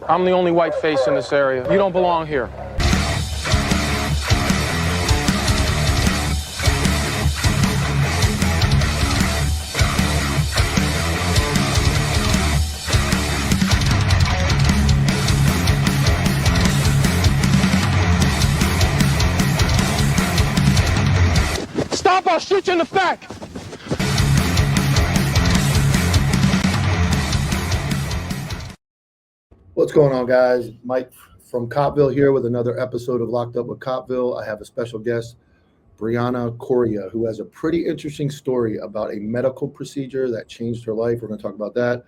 I'm the only white face in this area. You don't belong here. Stop, I'll shoot you in the back. What's going on, guys? Mike from Copville here with another episode of Locked Up with Copville. I have a special guest, Briana Coria, who has a pretty interesting story about a medical procedure that changed her life. We're going to talk about that.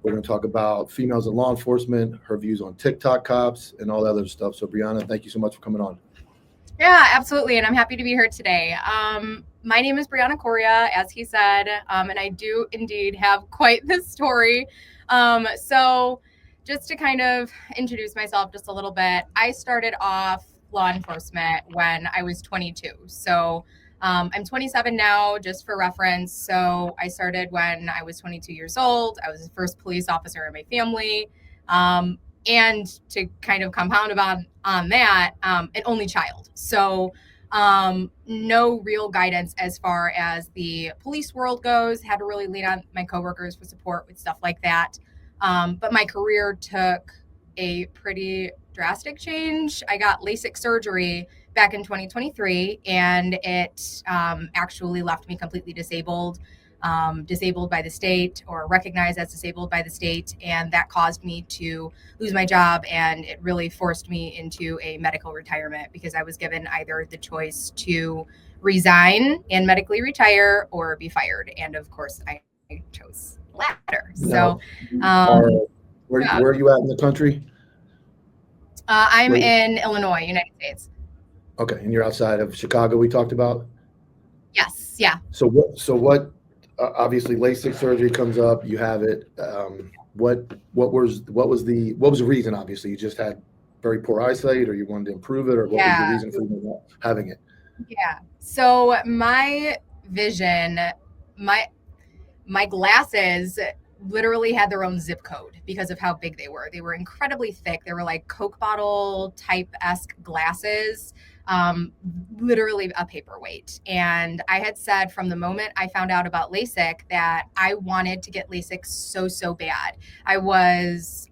We're going to talk about females in law enforcement, her views on TikTok cops, and all that other stuff. So, Briana, thank you so much for coming on. Yeah, absolutely. And I'm happy to be here today. My name is Briana Coria, as he said, and I do indeed have quite the story. So just to kind of introduce myself just a little bit, I started off law enforcement when I was 22. So I'm 27 now, just for reference. So I started when I was 22 years old. I was the first police officer in my family. And to kind of compound on that, an only child. So no real guidance as far as the police world goes. Had to really lean on my coworkers for support with stuff like that. But my career took a pretty drastic change. I got LASIK surgery back in 2023, and it actually left me completely disabled by the state, or recognized as disabled by the state. And that caused me to lose my job. And it really forced me into a medical retirement, because I was given either the choice to resign and medically retire or be fired. And of course, I chose the latter. So where are you at in the country? I'm in Illinois, United States. Okay. And you're outside of Chicago, we talked about? Yes. Yeah. So what obviously LASIK surgery comes up, you have it. What was the reason? Obviously you just had very poor eyesight, or you wanted to improve it, or what was the reason for you having it? Yeah. So my vision, my glasses literally had their own zip code because of how big they were. They were incredibly thick. They were like Coke bottle type-esque glasses, literally a paperweight. And I had said from the moment I found out about LASIK that I wanted to get LASIK so bad. I was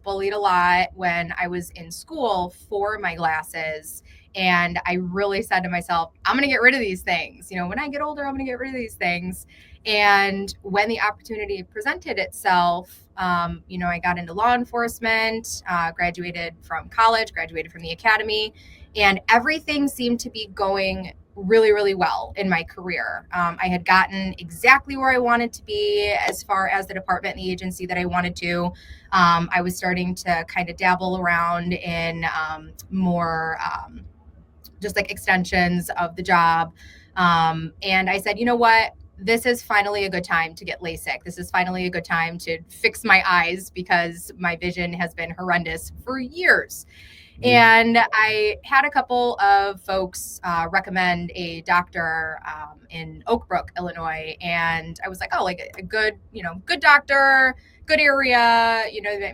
bullied a lot when I was in school for my glasses. And I really said to myself, I'm going to get rid of these things. When I get older, I'm going to get rid of these things. And when the opportunity presented itself, I got into law enforcement, graduated from college, graduated from the academy, and everything seemed to be going really, really well in my career. I had gotten exactly where I wanted to be as far as the department and the agency that I wanted to. I was starting to kind of dabble around in more just like extensions of the job. And I said, you know what? This is finally a good time to get LASIK. This is finally a good time to fix my eyes, because my vision has been horrendous for years. And I had a couple of folks recommend a doctor in Oak Brook, Illinois. And I was like, oh, like a good doctor, good area.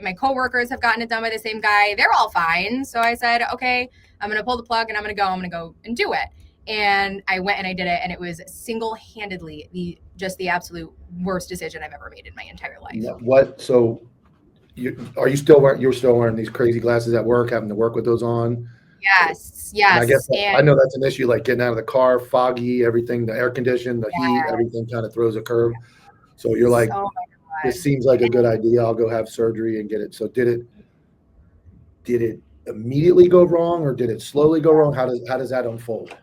My coworkers have gotten it done by the same guy. They're all fine. So I said, okay, I'm going to pull the plug and I'm going to go and do it. And I went and I did it, and it was single-handedly the absolute worst decision I've ever made in my entire life. What? So you're still wearing these crazy glasses at work, having to work with those on? Yes. And I guess I know that's an issue, like getting out of the car, foggy, everything, the air conditioning, the heat, everything kind of throws a curve. So you're like, this seems like a good idea. I'll go have surgery and get it. So did it immediately go wrong, or did it slowly go wrong? How does that unfold?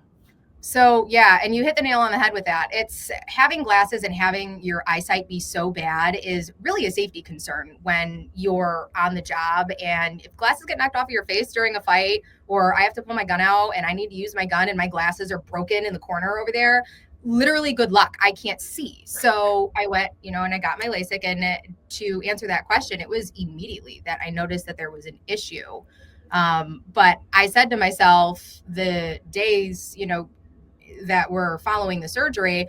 So yeah, and you hit the nail on the head with that. It's having glasses and having your eyesight be so bad is really a safety concern when you're on the job. And if glasses get knocked off of your face during a fight, or I have to pull my gun out and I need to use my gun and my glasses are broken in the corner over there, literally good luck. I can't see. So I went, and I got my LASIK. And to answer that question, it was immediately that I noticed that there was an issue. But I said to myself, the days, that were following the surgery,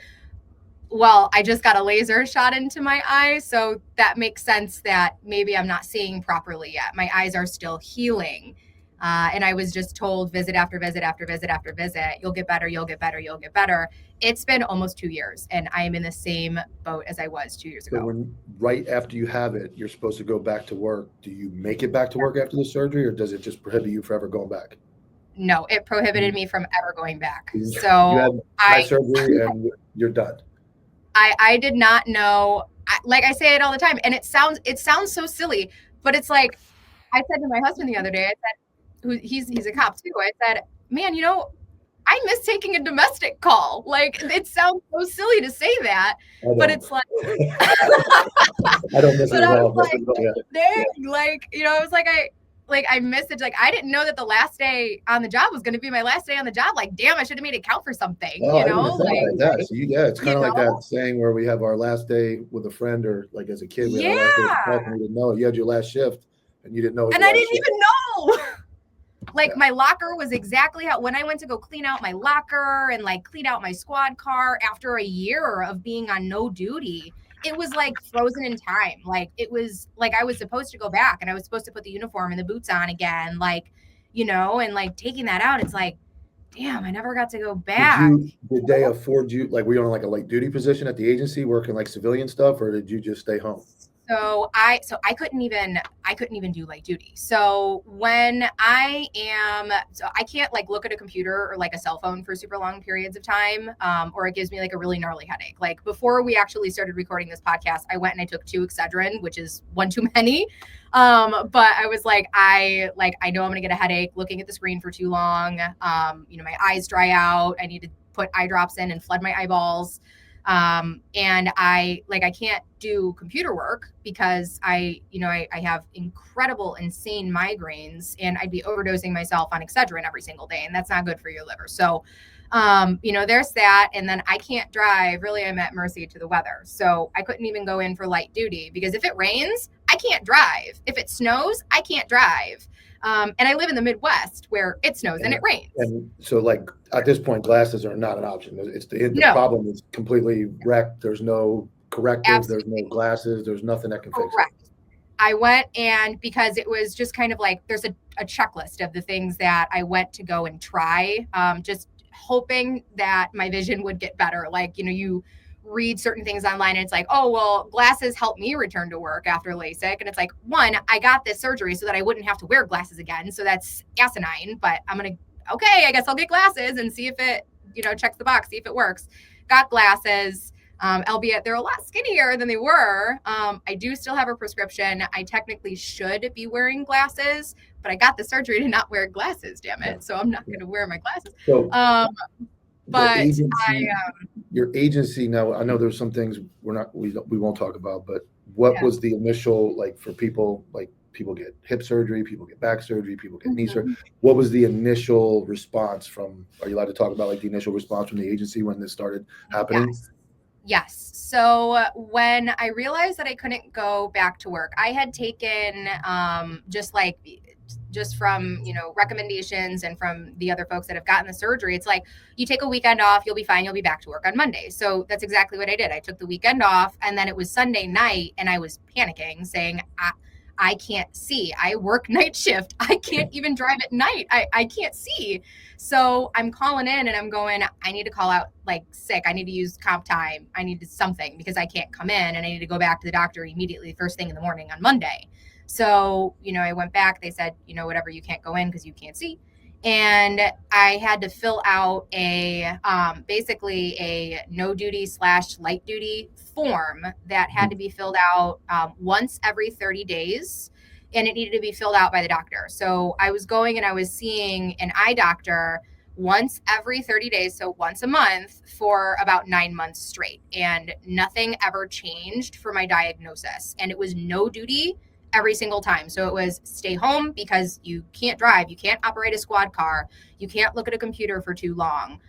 Well, I just got a laser shot into my eye, so that makes sense that maybe I'm not seeing properly yet. My eyes are still healing. And I was just told visit after visit after visit after visit, you'll get better, you'll get better, you'll get better. It's been almost 2 years, and I am in the same boat as I was 2 years So ago. when right after you have it, you're supposed to go back to work. Do you make it back to work after the surgery, or does it just prohibit you forever going back? No, it prohibited me from ever going back. You So had eye I surgery and you're done. I did not know. Like I say it all the time, and it sounds so silly, but it's like I said to my husband the other day. I said, he's a cop too. I said, man, I miss taking a domestic call. Like it sounds so silly to say that, I but don't. it's like, I don't miss it but at I all. was like, Yeah. dang, like I was like I missed it. Like I didn't know that the last day on the job was going to be my last day on the job. Like damn, I should have made it count for something. Oh, I didn't even think like that. So yeah, it's kind of like Know? that saying where we have our last day with a friend, or like as a kid, we had our Yeah. last day with a friend and we didn't know it. You had your last shift and you didn't know it was And your I last didn't shift. even know. Like Yeah. my locker was exactly how when I went to go clean out my locker and like clean out my squad car after a year of being on no duty, it was like frozen in time. Like it was like I was supposed to go back and I was supposed to put the uniform and the boots on again, like, and like taking that out, it's like, damn, I never got to go back. Did they afford you, like, were you on like a light duty position at the agency working like civilian stuff, or did you just stay home? So I couldn't even do light duty. So I can't like look at a computer or like a cell phone for super long periods of time, or it gives me like a really gnarly headache. Like before we actually started recording this podcast, I went and I took 2 Excedrin, which is one too many. But I was like, I know I'm gonna get a headache looking at the screen for too long. My eyes dry out. I need to put eye drops in and flood my eyeballs. And I can't do computer work because I have incredible, insane migraines, and I'd be overdosing myself on Excedrin every single day, and that's not good for your liver. So, there's that. And then I can't drive. Really, I'm at mercy to the weather. So I couldn't even go in for light duty because if it rains, I can't drive. If it snows, I can't drive. And I live in the Midwest where it snows and it rains. And so, like at this point, glasses are not an option. It's the No. problem is completely wrecked. There's no corrective. Absolutely. There's no glasses. There's nothing that can fix Correct. it. I went, and because it was just kind of like there's a checklist of the things that I went to go and try, just hoping that my vision would get better. Like, you read certain things online and it's like, oh, well, glasses help me return to work after LASIK. And it's like, one, I got this surgery so that I wouldn't have to wear glasses again. So that's asinine, but okay, I guess I'll get glasses and see if it, checks the box, see if it works. Got glasses. Albeit they're a lot skinnier than they were. I do still have a prescription. I technically should be wearing glasses, but I got the surgery to not wear glasses, damn it. So I'm not going to wear my glasses. So But your agency now, I know there's some things we won't talk about, but what was the initial, like, for people, like people get hip surgery, people get back surgery, people get knee surgery. What was the initial response from, are you allowed to talk about like the initial response from the agency when this started happening? Yes. So when I realized that I couldn't go back to work, I had taken just from, recommendations and from the other folks that have gotten the surgery. It's like, you take a weekend off, you'll be fine. You'll be back to work on Monday. So that's exactly what I did. I took the weekend off, and then it was Sunday night and I was panicking saying, I can't see. I work night shift. I can't even drive at night. I can't see. So I'm calling in and I'm going, I need to call out like sick. I need to use comp time. I need to something because I can't come in, and I need to go back to the doctor immediately first thing in the morning on Monday. So, I went back. They said, whatever, you can't go in because you can't see. And I had to fill out basically a no duty / light duty form that had to be filled out once every 30 days. And it needed to be filled out by the doctor. So I was going and I was seeing an eye doctor once every 30 days. So once a month for about 9 months straight. And nothing ever changed for my diagnosis. And it was no duty every single time. So it was stay home because you can't drive, you can't operate a squad car, you can't look at a computer for too long,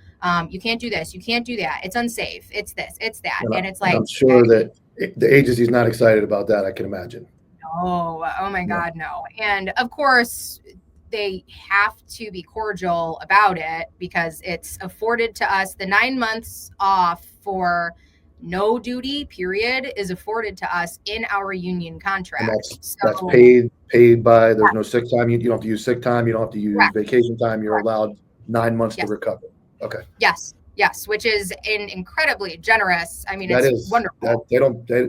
you can't do this, you can't do that, it's unsafe, it's this, it's that. And it's like, I'm sure that the agency's not excited about that, I can imagine. Oh my God, no. And of course, they have to be cordial about it because it's afforded to us the 9 months off for no duty period is afforded to us in our union And contract. that's So paid by, yeah, there's no sick time. You don't have to use sick time. You don't have to use correct, vacation time. You're correct. allowed 9 months to Yes, recover. Okay. yes, which is incredibly generous. I mean, That it's is, that wonderful.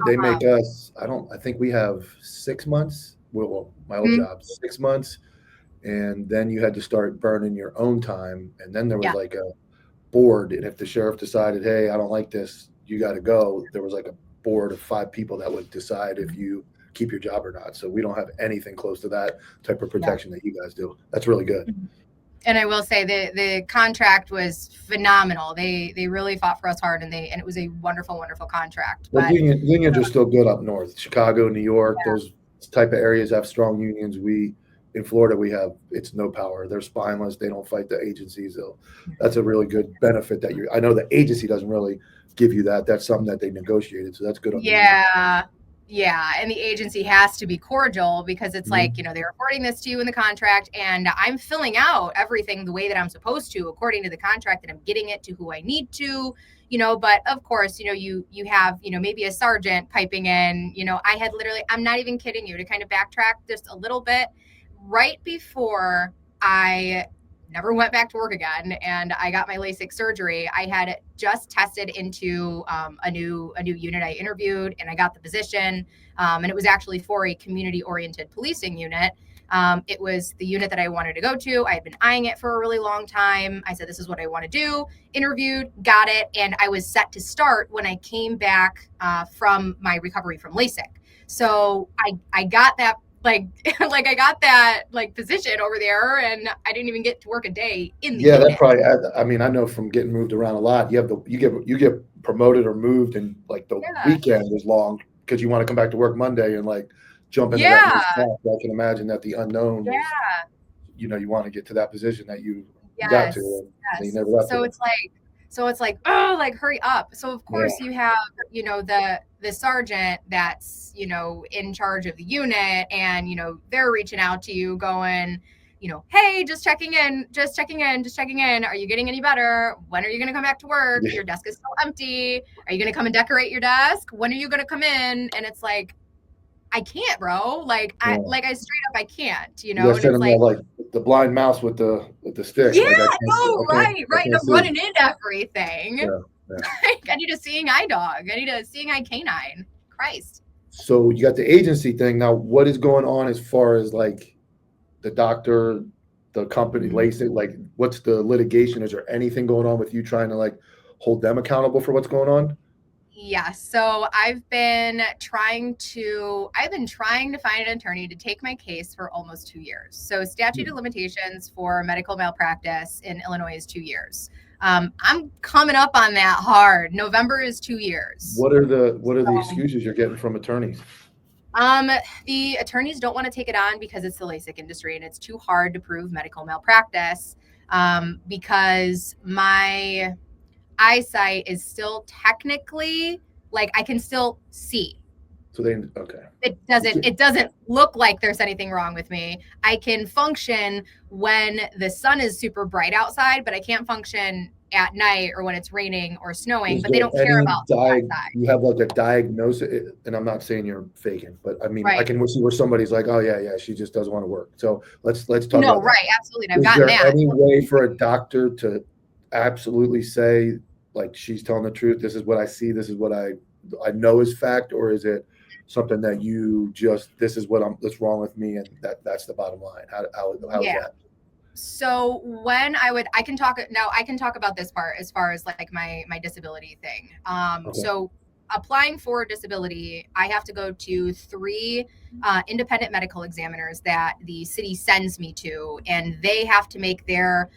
they make Um, us, I think we have 6 months. Well, my old mhm, job, 6 months. And then you had to start burning your own time. And then there was yeah, like a board. And if the sheriff decided, hey, I don't like this, you got to go, there was like a board of 5 people that would decide if you keep your job or not. So we don't have anything close to that type of yeah. protection that you guys do. That's really good. And I will say the contract was phenomenal. They really fought for us hard, and it was a wonderful contract. Well, But unions are still good up north. Chicago, New York, those type of areas have strong unions. In Florida, it's no power. They're spineless. They don't fight the agencies. That's a really good benefit I know the agency doesn't really give you that. That's something that they negotiated. So that's good on the union. yeah, and the agency has to be cordial because it's like, Mhm. they're reporting this to you in the contract, and I'm filling out everything the way that I'm supposed to according to the contract, and I'm getting it to who I need to, but of course, you have, maybe a sergeant piping in, I had literally, I'm not even kidding you, to kind of backtrack just a little bit, right before I never went back to work again and I got my LASIK surgery, I had just tested into a new unit. I interviewed and I got the position, and it was actually for a community oriented policing unit. It was the unit that I wanted to go to. I had been eyeing it for a really long time. I said, this is what I want to do. Interviewed, got it, and I was set to start when I came back from my recovery from LASIK. So I got that, like like I got that like position over there, and I didn't even get to work a day in the Yeah, that unit. probably. I mean, I know from getting moved around a lot. You get promoted or moved, and like the Yeah, weekend is long because you want to come back to work Monday and like jump into that new yeah, spot. I can imagine that the unknown yeah. is, you want to get to that position that you got to, Yes, and you yes. never got So to. it's like, oh, like hurry up. So of Yeah, course you have, the sergeant that's, in charge of the unit, and they're reaching out to you going, hey, just checking in. Are you getting any better? When are you going to come back to work? yeah, Your desk is still empty. Are you going to come and decorate your desk? When are you going to come in? And it's like, I can't, bro. Like yeah. I straight up, I can't, You guys and sit it's in there like, like the blind mouse with the stick. yeah, Like no, right. I And can't I'm see. running into everything. Yeah, yeah. Like, I need a seeing eye dog. I need a seeing eye canine. Christ. So you got the agency thing now. What is going on as far as like the doctor, the company, LASIK? Like, what's the litigation? Is there anything going on with you trying to like hold them accountable for what's going on? Yeah, so I've been trying to find an attorney to take my case for almost 2 years. So statute of limitations for medical malpractice in Illinois is 2 years. I'm coming up on that hard. November is 2 years. What are the excuses you're getting from attorneys? Um, the attorneys don't want to take it on because it's the LASIK industry and it's too hard to prove medical malpractice, because my eyesight is still technically, like, I can still see. So okay. It doesn't look like there's anything wrong with me. I can function when the sun is super bright outside, but I can't function at night or when it's raining or snowing, Is but they there don't care any about that side. you have like a diagnosis? And I'm not saying you're faking, but I mean, I Right. can see where somebody's like, oh yeah, she just doesn't want to work. So let's talk No, about that. right, absolutely. And I've Is gotten there that. any way for a doctor to absolutely say, like, she's telling the truth? This is what I see. This is what I know is fact, or is it something that you just, this is that's wrong with me, and that's the bottom line? How is Yeah. that? So when I can talk about this part as far as like my disability thing. Okay. So applying for disability, I have to go to 3 independent medical examiners that the city sends me to, and they have to make their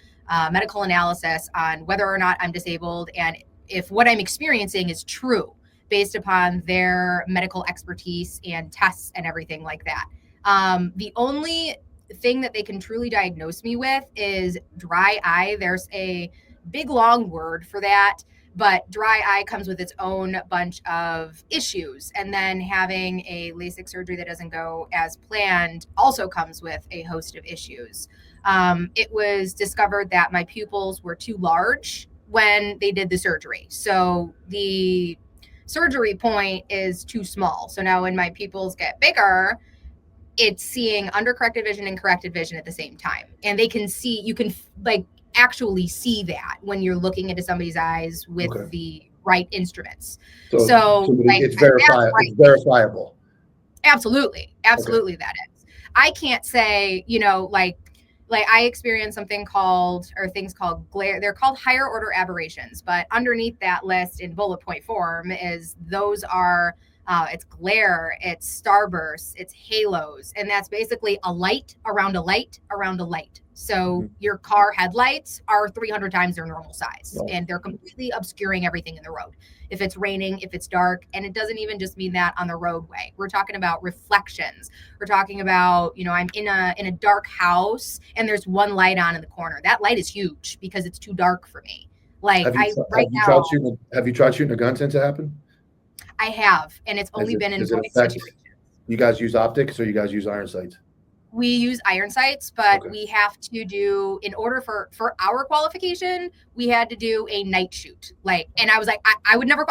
medical analysis on whether or not I'm disabled and if what I'm experiencing is true based upon their medical expertise and tests and everything like that. The only thing that they can truly diagnose me with is dry eye. There's a big long word for that, but dry eye comes with its own bunch of issues. And then having a LASIK surgery that doesn't go as planned also comes with a host of issues. It was discovered that my pupils were too large when they did the surgery. So the surgery point is too small. So now when my pupils get bigger, it's seeing undercorrected vision and corrected vision at the same time. And you can like actually see that when you're looking into somebody's eyes with the right instruments. So like, it's verifiable. Absolutely. Absolutely. That is. I can't say, like I experienced things called glare. They're called higher order aberrations, but underneath that list in bullet point form is those are it's glare, it's starbursts, it's halos, and that's basically a light around a light around a light. So your car headlights are 300 times their normal size, and they're completely obscuring everything in the road. If it's raining, if it's dark, and it doesn't even just mean that on the roadway. We're talking about reflections. We're talking about, I'm in a dark house and there's one light on in the corner. That light is huge because it's too dark for me. Like have you tried shooting a gun since it happened? I have, and it's only been in voice situations. You guys use optics or you guys use iron sights? We use iron sights, but we have to do, in order for our qualification, we had to do a night shoot. And I was like, I would never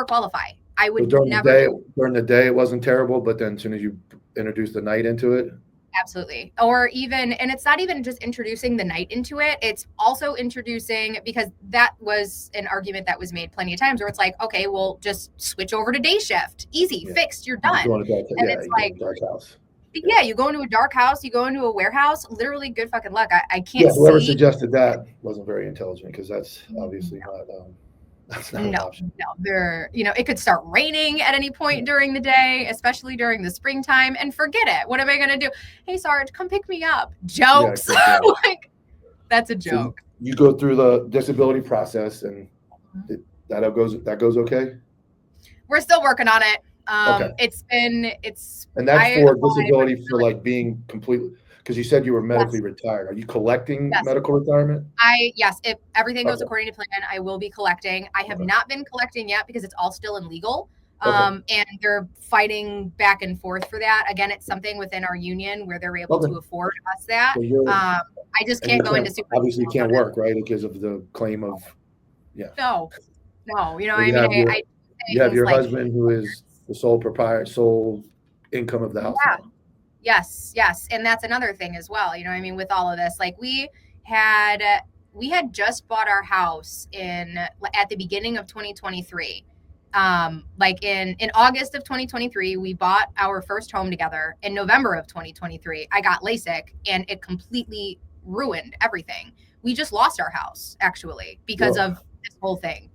qualify. I would during never. During the day, it wasn't terrible, but then as soon as you introduce the night into it. Absolutely. Or even, and it's not even just introducing the night into it. It's also introducing, because that was an argument that was made plenty of times where it's like, okay, well, just switch over to day shift. Easy, fixed, you're done. It's like, dark house. Yeah, you go into a dark house, you go into a warehouse, literally good fucking luck. I can't see. Whoever suggested that wasn't very intelligent, because that's obviously that's not an option. No, it could start raining at any point during the day, especially during the springtime, and forget it. What am I going to do? Hey, Sarge, come pick me up. Jokes. Like, that's a joke. So you go through the disability process, and that goes okay? We're still working on it. And that's for disability for like being completely, because you said you were medically retired. Are you collecting medical retirement? Yes, if everything goes according to plan, I will be collecting. I have not been collecting yet because it's all still illegal. And they're fighting back and forth for that. Again, it's something within our union where they're able to afford us that. So I just can't go into super. Obviously, you can't work, right? Because of the claim of, No. You have your husband who is the sole income of the house. Yes. And that's another thing as well. With all of this, like we had just bought our house at the beginning of 2023. Like in August of 2023, we bought our first home together. In November of 2023, I got LASIK and it completely ruined everything. We just lost our house actually because of this whole thing.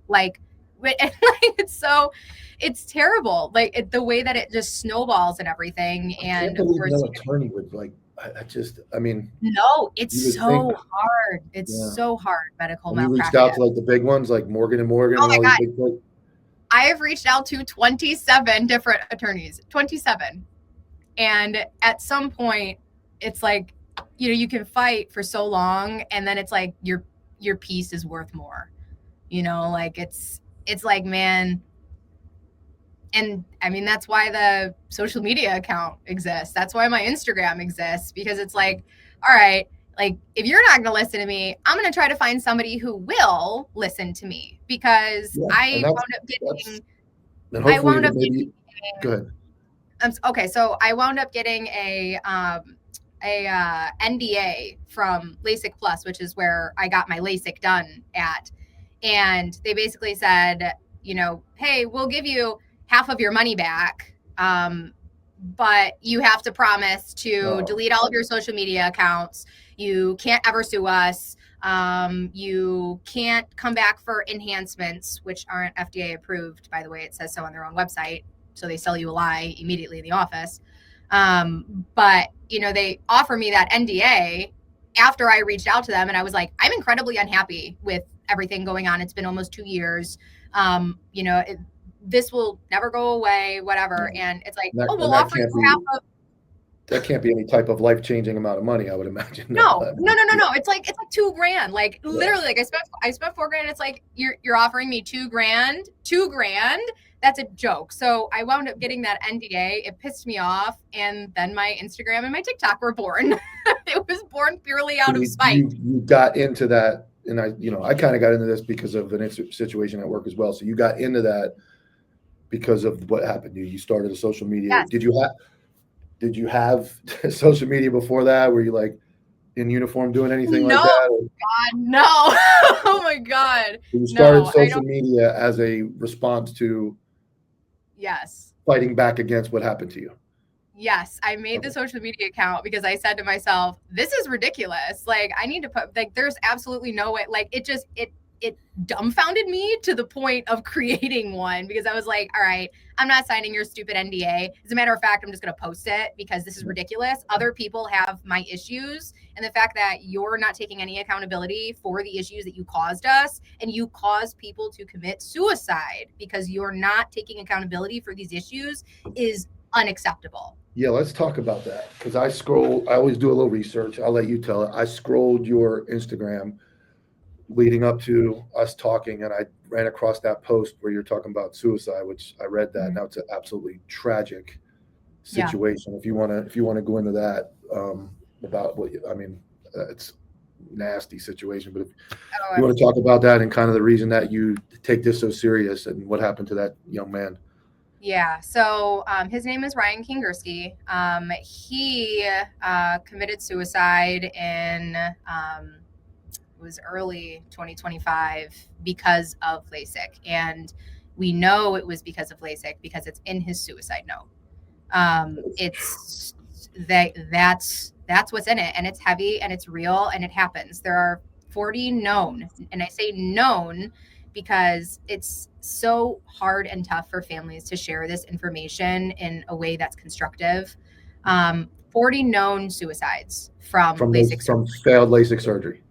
It's terrible. Like the way that it just snowballs and everything. And of course, no attorney would no, it's so hard. It's so hard. Medical malpractice. You reached out to like the big ones, like Morgan & Morgan. Oh my God. I have reached out to 27 different attorneys, 27. And at some point it's like, you can fight for so long and then it's like your piece is worth more, it's like, man. And that's why the social media account exists. That's why my Instagram exists, because it's like, all right, like if you're not going to listen to me, I'm going to try to find somebody who will listen to me, because I wound up getting, go ahead. Okay. So I wound up getting a NDA from LASIK Plus, which is where I got my LASIK done at. And they basically said, hey, we'll give you half of your money back, but you have to promise to delete all of your social media accounts. You can't ever sue us. You can't come back for enhancements, which aren't FDA approved, by the way. It says so on their own website. So they sell you a lie immediately in the office. But, they offer me that NDA after I reached out to them, and I was like, I'm incredibly unhappy with everything going on. It's been almost 2 years. This will never go away, whatever. And it's like, we'll offer you half of. That can't be any type of life-changing amount of money, I would imagine. No. It's like $2,000. Like literally, like I spent $4,000. It's like you're offering me $2,000. $2,000. That's a joke. So I wound up getting that NDA. It pissed me off, and then my Instagram and my TikTok were born. It was born purely out of spite. You got into that, and I kind of got into this because of an situation at work as well. So you got into that because of what happened to you. You started a social media. Yes. Did you have social media before that? Were you like in uniform doing anything like No, that? Or God, no. Oh my God. you started No, I social don't. media as a response to Yes. fighting back against what happened to you? Yes, I made the Okay. social media account because I said to myself, this is ridiculous. Like I need to put like there's absolutely no way like it dumbfounded me to the point of creating one because I was like, all right, I'm not signing your stupid NDA. As a matter of fact, I'm just going to post it because this is ridiculous. Other people have my issues and the fact that you're not taking any accountability for the issues that you caused us and you cause people to commit suicide because you're not taking accountability for these issues is unacceptable. Yeah, let's talk about that because I always do a little research. I'll let you tell it. I scrolled your Instagram leading up to us talking, and I ran across that post where you're talking about suicide, which I read that. Mhm. Now it's an absolutely tragic Yeah. situation. If you want to go into that, about what I mean, it's nasty situation. But if Oh, you want to talk absolutely. about that and kind of the reason that you take this so serious and what happened to that young man. Yeah. So his name is Ryan Kingersky. He committed suicide in it was early 2025 because of LASIK, and we know it was because of LASIK because it's in his suicide note. It's that's what's in it, and it's heavy and it's real and it happens. There are 40 known, and I say known because it's so hard and tough for families to share this information in a way that's constructive. 40 known suicides from LASIK surgery. From failed LASIK surgery.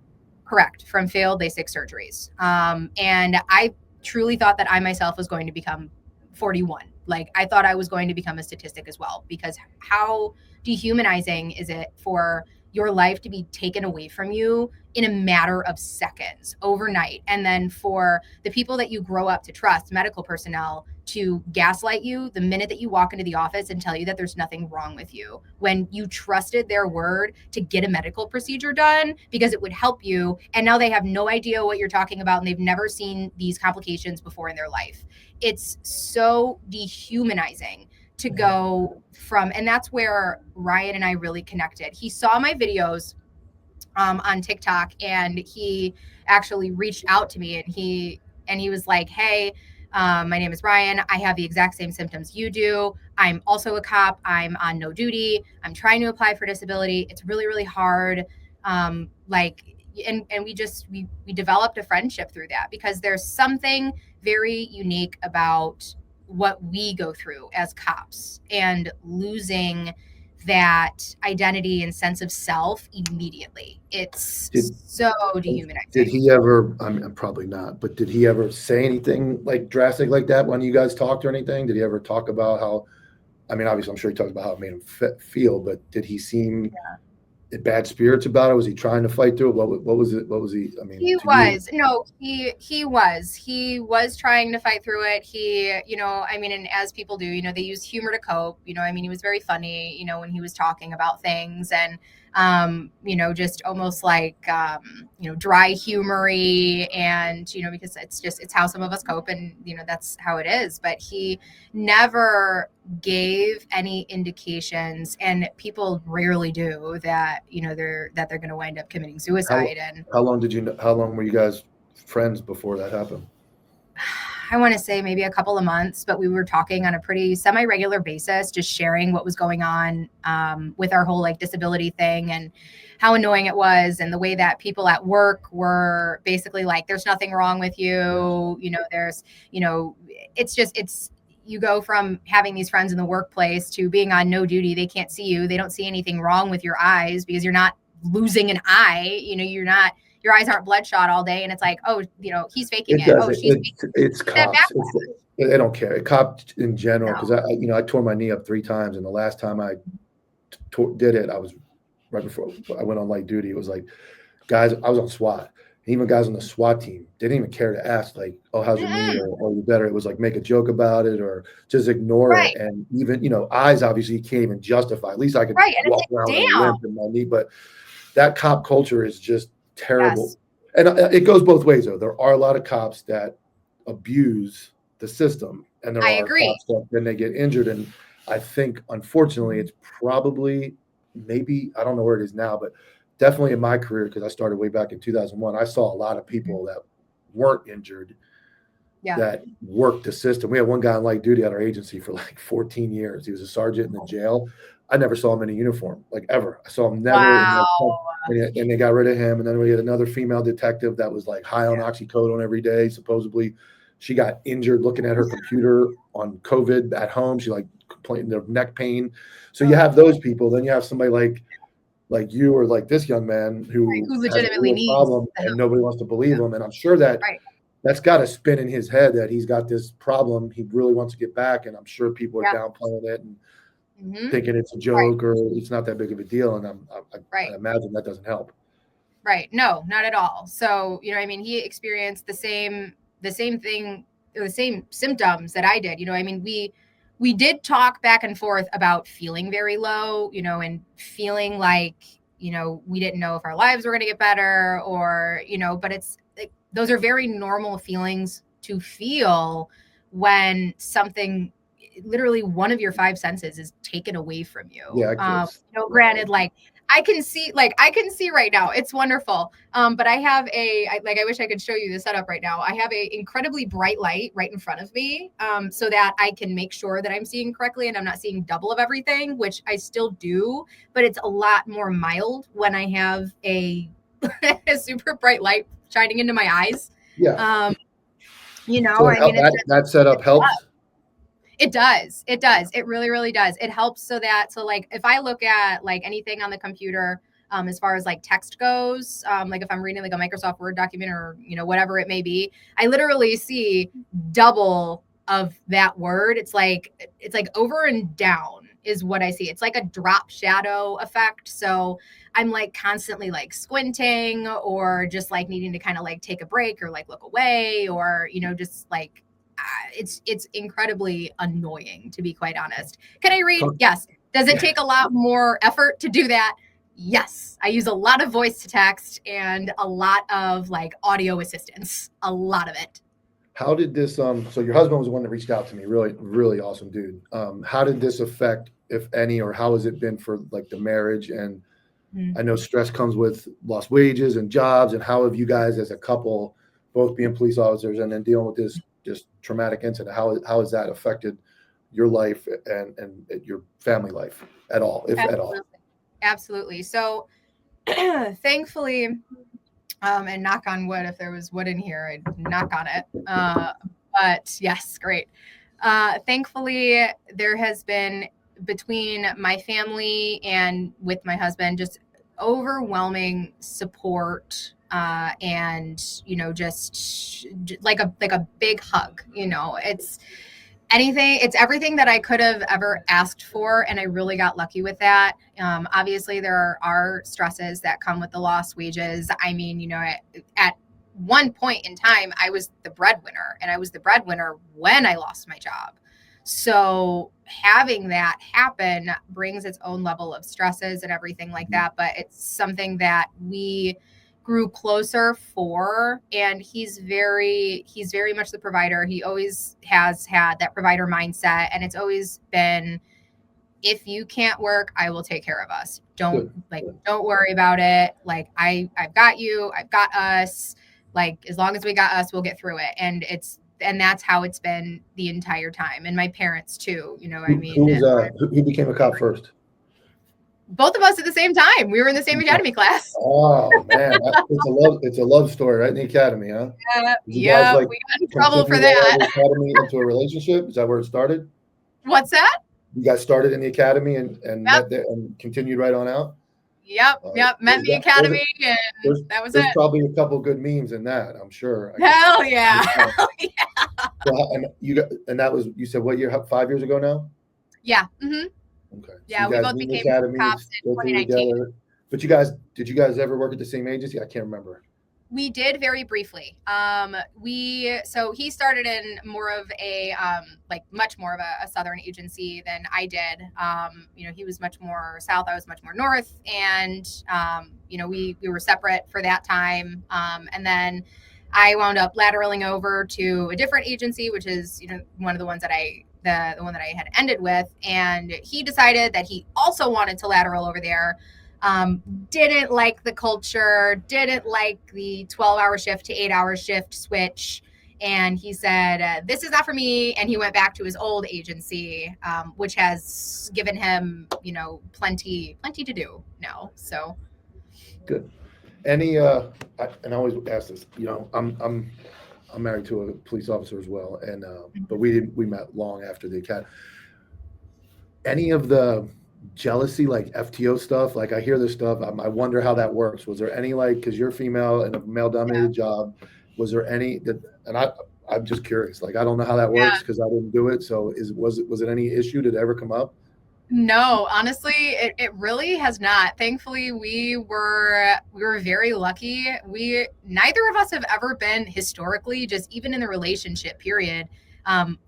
Correct, from failed LASIK surgeries. And I truly thought that I myself was going to become 41. Like I thought I was going to become a statistic as well, because how dehumanizing is it for your life to be taken away from you in a matter of seconds overnight? And then for the people that you grow up to trust, medical personnel, to gaslight you the minute that you walk into the office and tell you that there's nothing wrong with you when you trusted their word to get a medical procedure done because it would help you. And now they have no idea what you're talking about and they've never seen these complications before in their life. It's so dehumanizing to go from, and that's where Ryan and I really connected. He saw my videos on TikTok and he actually reached out to me and he was like, hey, my name is Ryan. I have the exact same symptoms you do. I'm also a cop. I'm on no duty. I'm trying to apply for disability. It's really, really hard. Like, and we developed a friendship through that because there's something very unique about what we go through as cops and losing that identity and sense of self immediately. It's Did so did dehumanizing. he ever? I mean, probably not. But did he ever say anything like drastic like that when you guys talked or anything? Did he ever talk about how? I mean, obviously, I'm sure he talked about how it made him feel. But did he seem in bad spirits about it? Was he trying to fight through it? What was it? What was he? I mean, He to you, was. No, he was trying to fight through it. He, I mean, and as people do, they use humor to cope. I mean, he was very funny, when he was talking about things and just almost like dry humory and because it's how some of us cope and that's how it is. But he never gave any indications, and people rarely do, that they're going to wind up committing how suicide. And how long did you? How long were you guys friends before that happened? I want to say maybe a couple of months, but we were talking on a pretty semi-regular basis, just sharing what was going on with our whole like disability thing and how annoying it was, and the way that people at work were basically like, "There's nothing wrong with you," there's, it's you go from having these friends in the workplace to being on no duty. They can't see you. They don't see anything wrong with your eyes because you're not losing an eye. You're not. Your eyes aren't bloodshot all day, and it's like, oh, he's faking It it. Oh, doesn't. she's faking It's that cops. backlash. They don't care. Cops in general, because No. I tore my knee up 3 times, and the last time I did it, I was right before I went on light duty. It was like guys. I was on SWAT. Even guys on the SWAT team didn't even care to ask, like, "Oh, how's your knee?" Mm-mm. or "You better." It was like make a joke about it or just ignore it. Right, And even eyes obviously you can't even justify. At least I could right, and it's walk like, around with a damn. limp in my knee, but that cop culture is just terrible. Yes. And it goes both ways, though. There are a lot of cops that abuse the system and there I are agree. cop stuff, then they get injured. And I think, unfortunately, it's probably, maybe, I don't know where it is now, but definitely in my career, because I started way back in 2001, I saw a lot of people that weren't injured Yeah. that worked the system. We had one guy on light duty at our agency for like 14 years. He was a sergeant in the jail. I never saw him in a uniform, like ever. I saw him never. Wow. And they got rid of him. And then we had another female detective that was like high on oxycodone every day. Supposedly, she got injured looking at her computer on COVID at home. She like complained of neck pain. So you have those people. Then you have somebody like you or like this young man who Who has a legitimately real needs problem the and help. nobody wants to believe him. And I'm sure that Right. that's got to spin in his head that he's got this problem. He really wants to get back. And I'm sure people are Yeah. downplaying it and Mhm. thinking it's a joke or it's not that big of a deal. And I imagine that doesn't help. Right. No, not at all. So, you know, I mean, he experienced the same thing, or the same symptoms that I did. You know, I mean, we did talk back and forth about feeling very low, you know, and feeling like, you know, we didn't know if our lives were going to get better or, you know, but it's like, those are very normal feelings to feel when something, literally one of your five senses is taken away from you. Yeah. You know, granted, like I can see right now. It's wonderful. But I have I wish I could show you the setup right now. I have a incredibly bright light right in front of me, so that I can make sure that I'm seeing correctly and I'm not seeing double of everything, which I still do, but it's a lot more mild when I have a super bright light shining into my eyes. Yeah. You know, So I mean, that setup helps. it does. It does. It really, really does. It helps so like if I look at like anything on the computer, as far as like text goes, like if I'm reading like a Microsoft Word document or, you know, whatever it may be, I literally see double of that word. It's like over and down is what I see. It's like a drop shadow effect. So I'm like constantly like squinting or just like needing to kind of like take a break or like look away or, you know, just like, it's incredibly annoying, to be quite honest. Can I read? Yes. Does it take a lot more effort to do that? Yes. I use a lot of voice to text and a lot of like audio assistance, a lot of it. How did this so your husband was the one that reached out to me, really really awesome dude. How did this affect, if any, or how has it been for like the marriage? And I know stress comes with lost wages and jobs, and how have you guys as a couple, both being police officers and then dealing with this traumatic incident, how has that affected your life and your family life at all, if at all? Absolutely. So thankfully, and knock on wood, if there was wood in here, I'd knock on it. But yes, great. Thankfully, there has been, between my family and with my husband, just overwhelming support, and, you know, just like a big hug. You know, it's everything that I could have ever asked for, and I really got lucky with that. Obviously, there are stresses that come with the lost wages. I mean, you know, at one point in time, I was the breadwinner, and I was the breadwinner when I lost my job. So having that happen brings its own level of stresses and everything like that. But it's something that we grew closer for, and he's very much the provider. He always has had that provider mindset, and it's always been, if you can't work, I will take care of us. Don't worry about it. Like I've got you, I've got us. Like as long as we got us, we'll get through it. And that's how it's been the entire time. And my parents too, you know, I mean, who became a cop first? Both of us at the same time. We were in the same academy class. Oh man, it's a love story, right in the academy, huh? Yeah, we got in trouble for that. Academy into a relationship? Is that where it started? What's that? You guys started in the academy and met there and continued right on out? Yep. Met in the academy, and that was it. There's probably a couple good memes in that, I'm sure. Hell yeah. So, and that was, you said what year? 5 years ago now? Yeah. Mm-hmm. Okay. So yeah, we both became cops in 2019. But did you guys ever work at the same agency? I can't remember. We did very briefly. So he started in more of a much more of a southern agency than I did. You know, he was much more south, I was much more north, and you know, we were separate for that time. And then I wound up lateraling over to a different agency, which is, one of the ones that the one that I had ended with. And he decided that he also wanted to lateral over there. Didn't like the culture, didn't like the 12-hour shift to 8-hour shift switch. And he said, this is not for me. And he went back to his old agency, which has given him, plenty to do now. So Good. Any and I always ask this, I'm married to a police officer as well, and but we met long after the academy. Any of the jealousy, like FTO stuff, like I hear this stuff, I wonder how that works. Was there any, like, because you're female in a male dominated job, was there any that, and I'm just curious, like I don't know how that works because I didn't do it. So was it any issue? Did it ever come up? No, honestly, it really has not. Thankfully, we were very lucky. Neither of us have ever been historically, just even in the relationship period,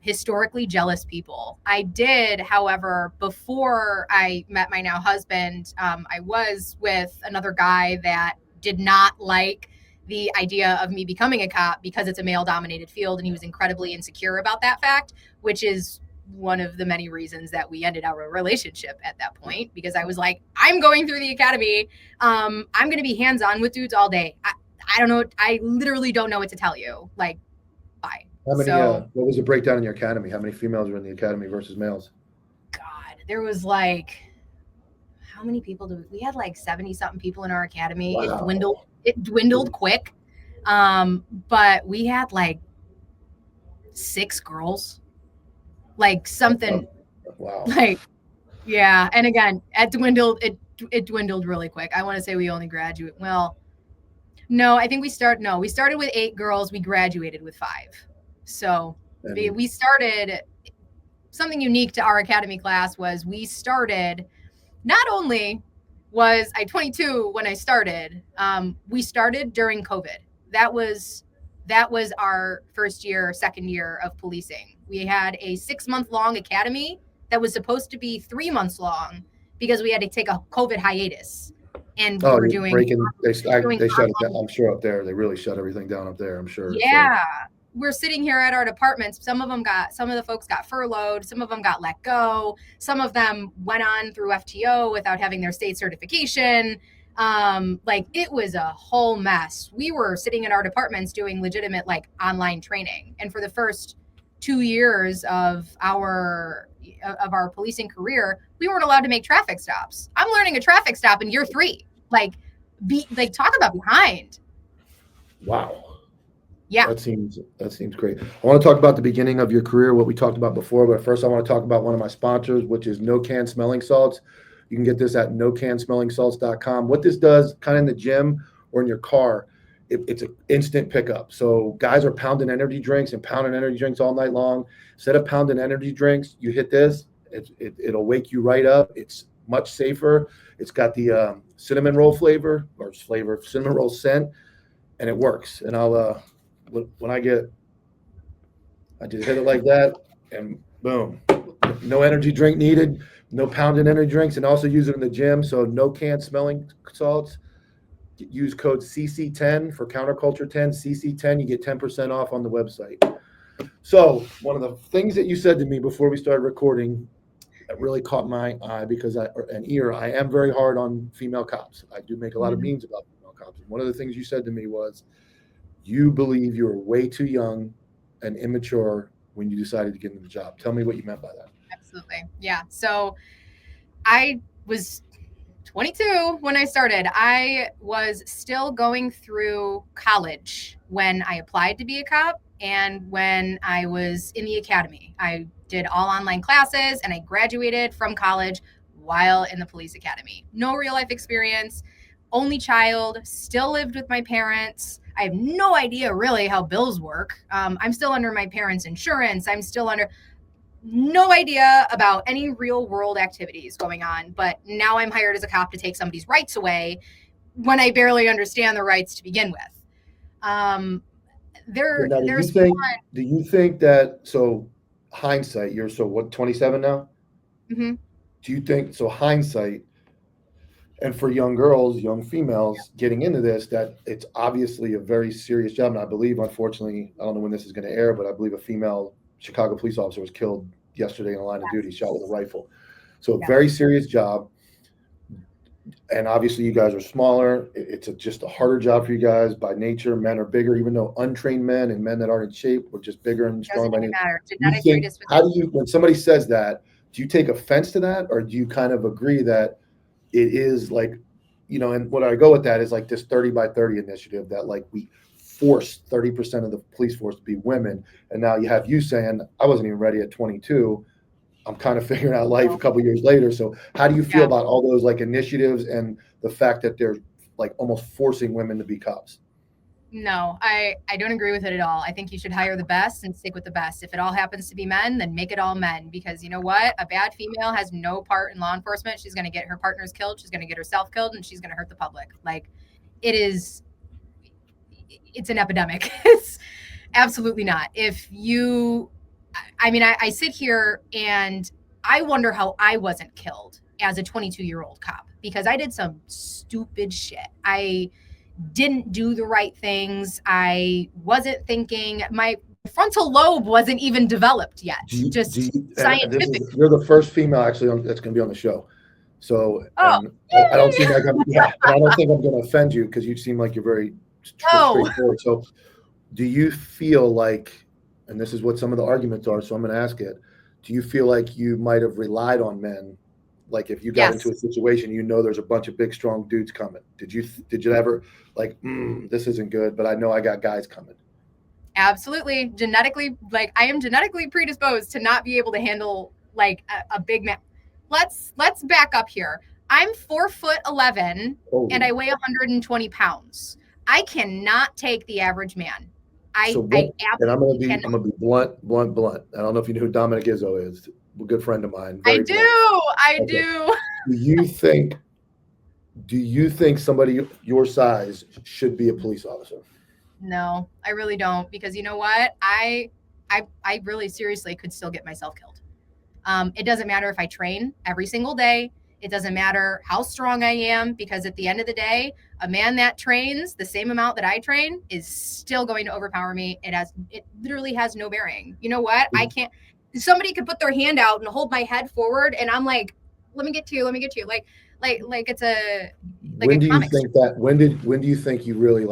historically jealous people. I did, however, before I met my now husband, I was with another guy that did not like the idea of me becoming a cop because it's a male dominated field, and he was incredibly insecure about that fact, which is one of the many reasons that we ended our relationship at that point, because I was like, I'm going through the academy. I'm going to be hands-on with dudes all day. I don't know. I literally don't know what to tell you. Like, bye. How many, what was the breakdown in your academy? How many females were in the academy versus males? God, there was like, how many people we had like 70 something people in our academy. Wow. It dwindled quick. But we had like 6 girls. Like something, wow. Like, yeah. And again, it dwindled really quick. I want to say we only graduated. Well, no, I think we started with 8 girls. We graduated with 5. So we started, something unique to our academy class was we started, not only was I 22 when I started, we started during COVID. That was our first year, second year of policing. We had a 6-month-long academy that was supposed to be 3 months long because we had to take a COVID hiatus. And we were doing. They shut it down. I'm sure up there they really shut everything down up there. I'm sure. Yeah, so we're sitting here at our departments. Some of the folks got furloughed. Some of them got let go. Some of them went on through FTO without having their state certification. Like it was a whole mess. We were sitting in our departments doing legitimate like online training. And for the first 2 years of our policing career, we weren't allowed to make traffic stops. I'm learning a traffic stop in year 3. Like talk about behind. Wow. Yeah. That seems great. I want to talk about the beginning of your career, what we talked about before, but first I want to talk about one of my sponsors, which is No Can Smelling Salts. You can get this at nocansmellingsalts.com. What this does, kind of in the gym or in your car, it's an instant pickup. So guys are pounding energy drinks all night long. Instead of pounding energy drinks, you hit this. It'll wake you right up. It's much safer. It's got the cinnamon roll cinnamon roll scent, and it works. And I'll when I just hit it like that, and boom, no energy drink needed. No pounding energy drinks, and also use it in the gym. So No Can Smelling Salts. Use code CC10 for Counterculture 10. CC10, you get 10% off on the website. So one of the things that you said to me before we started recording that really caught my eye I am very hard on female cops. I do make a lot of memes about female cops. One of the things you said to me was you believe you were way too young and immature when you decided to get into the job. Tell me what you meant by that. Absolutely. Yeah. So I was 22 when I started. I was still going through college when I applied to be a cop and when I was in the academy. I did all online classes and I graduated from college while in the police academy. No real life experience, only child, still lived with my parents. I have no idea really how bills work. I'm still under my parents' insurance. I'm still under no idea about any real world activities going on, but now I'm hired as a cop to take somebody's rights away when I barely understand the rights to begin with. Do you think that, so hindsight, you're 27 now? Mm-hmm. Do you think, so hindsight, And for young girls, young females getting into this, that it's obviously a very serious job. And I believe, unfortunately, I don't know when this is going to air, but I believe a female Chicago police officer was killed yesterday in the line of duty, shot with a rifle. So a very serious job. And obviously you guys are smaller. It's just a harder job for you guys by nature. Men are bigger, even though untrained men and men that aren't in shape are just bigger and stronger by nature. How do you, when somebody says that, do you take offense to that? Or do you kind of agree that it is like, you know, and what I go with that is like this 30 by 30 initiative that like we force 30% of the police force to be women. And now you have you saying, I wasn't even ready at 22. I'm kind of figuring out life a couple years later. So how do you feel about all those like initiatives and the fact that they're like almost forcing women to be cops? No, I don't agree with it at all. I think you should hire the best and stick with the best. If it all happens to be men, then make it all men, because you know what? A bad female has no part in law enforcement. She's going to get her partners killed. She's going to get herself killed, and she's going to hurt the public. Like it's an epidemic. It's absolutely not. I sit here and I wonder how I wasn't killed as a 22-year-old cop, because I did some stupid shit. I didn't do the right things. I wasn't thinking. My frontal lobe wasn't even developed yet. Scientific. You're the first female actually that's going to be on the show. So I don't seem like I don't think I'm going to offend you, because you seem like you're very straightforward. So do you feel like, and this is what some of the arguments are, so I'm going to ask it, do you feel like you might have relied on men? Like if you got into a situation, you know, there's a bunch of big, strong dudes coming. Did you ever like, this isn't good, but I know I got guys coming? Absolutely. Genetically, like I am genetically predisposed to not be able to handle like a big man. Let's back up here. I'm 4'11" and I weigh 120 pounds. I cannot take the average man. I'm gonna be blunt. I don't know if you know who Dominic Izzo is. A good friend of mine. I do. Do you think somebody your size should be a police officer? No, I really don't, because you know what? I really seriously could still get myself killed. It doesn't matter if I train every single day. It doesn't matter how strong I am, because at the end of the day, a man that trains the same amount that I train is still going to overpower me. It literally has no bearing. You know what? I can't. Somebody could put their hand out and hold my head forward, and I'm like, let me get to you. Like it's a like. When do you think that? When do you think you really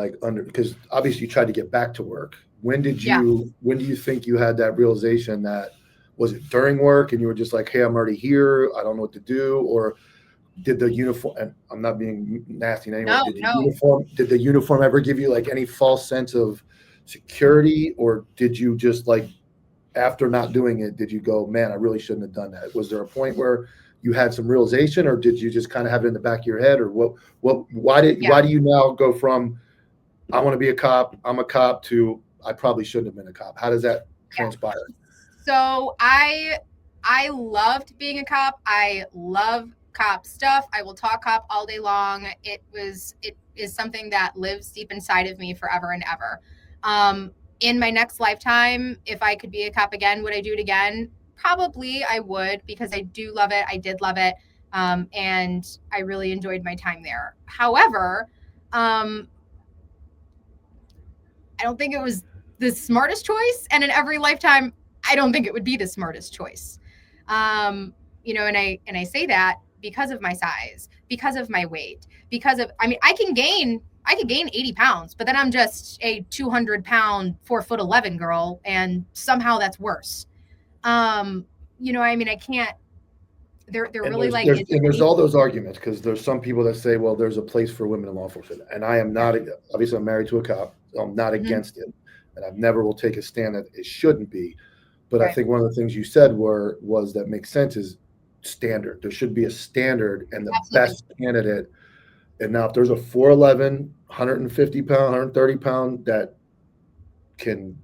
because obviously you tried to get back to work. When do you think you had that realization? That was it during work and you were just like, hey, I'm already here, I don't know what to do? Or did the uniform, and I'm not being nasty in any way, did the uniform ever give you like any false sense of security? Or did you just like, after not doing it, did you go, man, I really shouldn't have done that? Was there a point where you had some realization, or did you just kind of have it in the back of your head? Or why do you now go from, I want to be a cop, I'm a cop, to I probably shouldn't have been a cop? How does that transpire? So I loved being a cop. I love cop stuff. I will talk cop all day long. It is something that lives deep inside of me forever and ever. In my next lifetime, if I could be a cop again, would I do it again? Probably I would, because I do love it. I did love it. And I really enjoyed my time there. However, I don't think it was the smartest choice. And in every lifetime, I don't think it would be the smartest choice. And I say that because of my size, because of my weight, I can gain 80 pounds, but then I'm just a 200-pound, 4'11" girl, and somehow that's worse. I can't. They're really like. There's all those arguments, because there's some people that say, well, there's a place for women in law enforcement, and I am not. Obviously, I'm married to a cop. So I'm not against it, and I never will take a stand that it shouldn't be. But I think one of the things you said was that makes sense is standard. There should be a standard, and the best candidate. And now if there's a 4'11", 150-pound, 130-pound that can,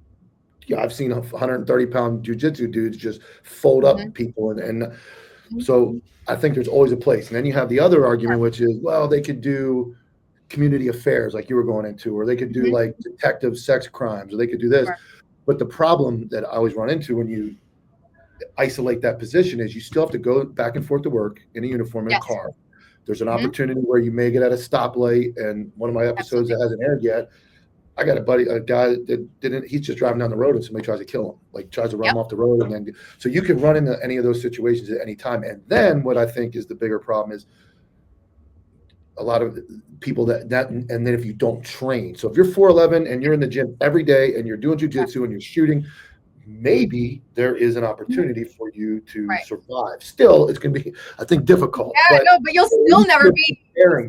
I've seen 130-pound jiu-jitsu dudes just fold up people. And so I think there's always a place. And then you have the other argument, which is, well, they could do community affairs like you were going into, or they could do like detective sex crimes, or they could do this. But the problem that I always run into when you isolate that position is you still have to go back and forth to work in a uniform in a car. There's an opportunity where you may get at a stoplight, and one of my episodes that hasn't aired yet, I got a guy that didn't, he's just driving down the road and somebody tries to kill him, like tries to run him off the road. And then, so you can run into any of those situations at any time. And then what I think is the bigger problem is a lot of people and then if you don't train. So if you're 4'11" and you're in the gym every day and you're doing jujitsu and you're shooting, maybe there is an opportunity for you to survive. Still, it's going to be, I think, difficult. Yeah, but you'll still never be there.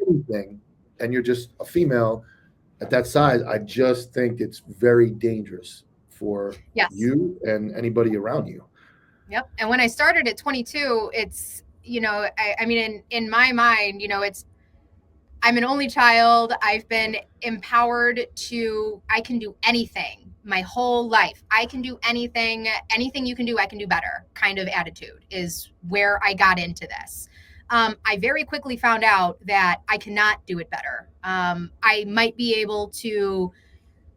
Anything, and you're just a female at that size, I just think it's very dangerous for you and anybody around you. Yep. And when I started at 22, it's, I mean, in my mind, I'm an only child. I've been empowered I can do anything my whole life. I can do anything you can do, I can do better kind of attitude is where I got into this. I very quickly found out that I cannot do it better. I might be able to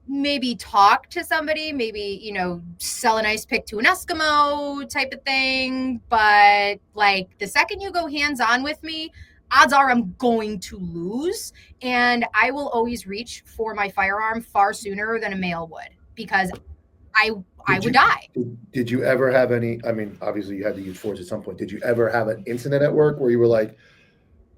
maybe talk to somebody, maybe, sell an ice pick to an Eskimo type of thing. But like the second you go hands-on with me, odds are I'm going to lose. And I will always reach for my firearm far sooner than a male would, because I would die. Did you ever have any, I mean, obviously you had to use force at some point. Did you ever have an incident at work where you were like,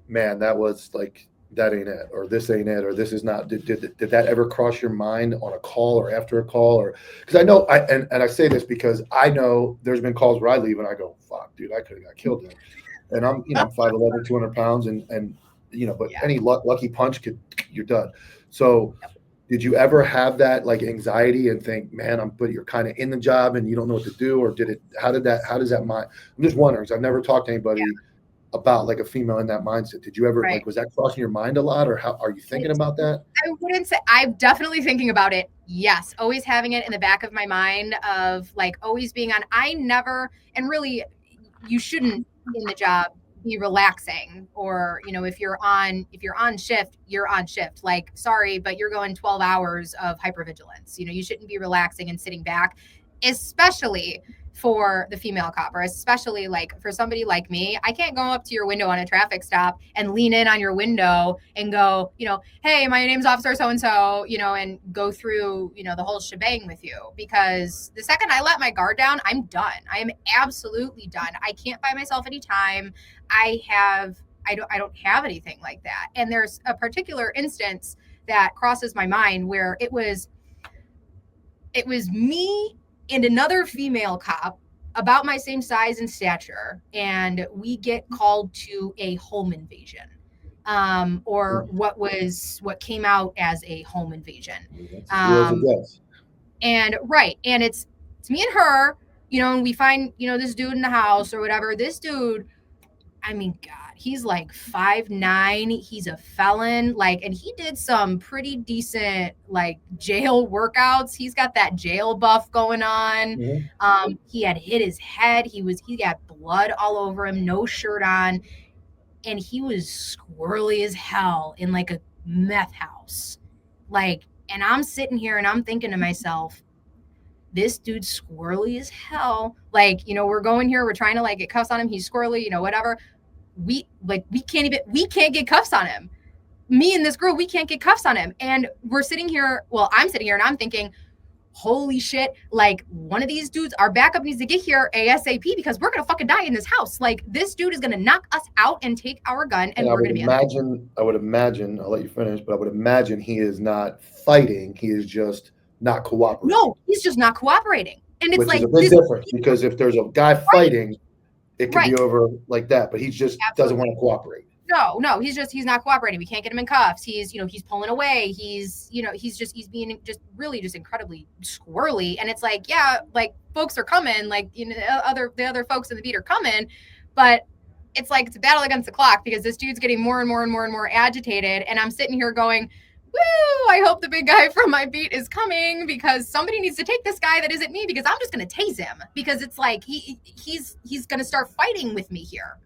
man, that was like, that ain't it, or this ain't it, or this is not, did that ever cross your mind on a call or after a call? Or, because I know, and I say this because I know there's been calls where I leave and I go, fuck, dude, I could have got killed there. And I'm, I'm 5'11", 200 pounds and but any lucky punch you're done. So did you ever have that like anxiety and think, man, but you're kind of in the job and you don't know what to do? Or how does that mind? I'm just wondering, because I've never talked to anybody about like a female in that mindset. Did you ever like, was that crossing your mind a lot, or how are you thinking about that? I wouldn't say, I'm definitely thinking about it. Yes. Always having it in the back of my mind of like always being on. I never, and really you shouldn't in the job be relaxing, or if you're on shift, you're on shift. Like, sorry, but you're going 12 hours of hypervigilance. You shouldn't be relaxing and sitting back, especially for the female cop, or especially like for somebody like me. I can't go up to your window on a traffic stop and lean in on your window and go, hey, my name's Officer so-and-so, and go through, the whole shebang with you. Because the second I let my guard down, I'm done. I am absolutely done. I can't buy myself any time. I don't have anything like that. And there's a particular instance that crosses my mind where it was me and another female cop about my same size and stature, and we get called to a home invasion, or what came out as a home invasion. And it's me and her, and we find, this dude in the house or whatever. This dude, I mean, God, he's like 5'9". He's a felon, and he did some pretty decent jail workouts. He's got that jail buff going on. He had hit his head. He got blood all over him, no shirt on, and he was squirrely as hell in like a meth house. And I'm sitting here and I'm thinking to myself, this dude's squirrely as hell. We're going here, we're trying to get cuffs on him. He's squirrely, whatever. We can't get cuffs on him. Me and this girl, we can't get cuffs on him. And we're sitting here. Well, I'm sitting here and I'm thinking, holy shit, one of these dudes, our backup needs to get here ASAP, because we're going to fucking die in this house. This dude is going to knock us out and take our gun. And we're going to be I would imagine, I'll let you finish, but I would imagine he is not fighting. He is just not cooperating. No, he's just not cooperating. And it's which is a big difference, because if there's a guy fighting, it can be over like that, but he just doesn't want to cooperate. No, he's not cooperating. We can't get him in cuffs. He's pulling away. He's being really incredibly squirrely. And it's folks are coming, the other folks in the beat are coming, but it's it's a battle against the clock, because this dude's getting more and more and more and more agitated. And I'm sitting here going, woo, I hope the big guy from my beat is coming, because somebody needs to take this guy that isn't me, because I'm just going to tase him, because it's he's going to start fighting with me here.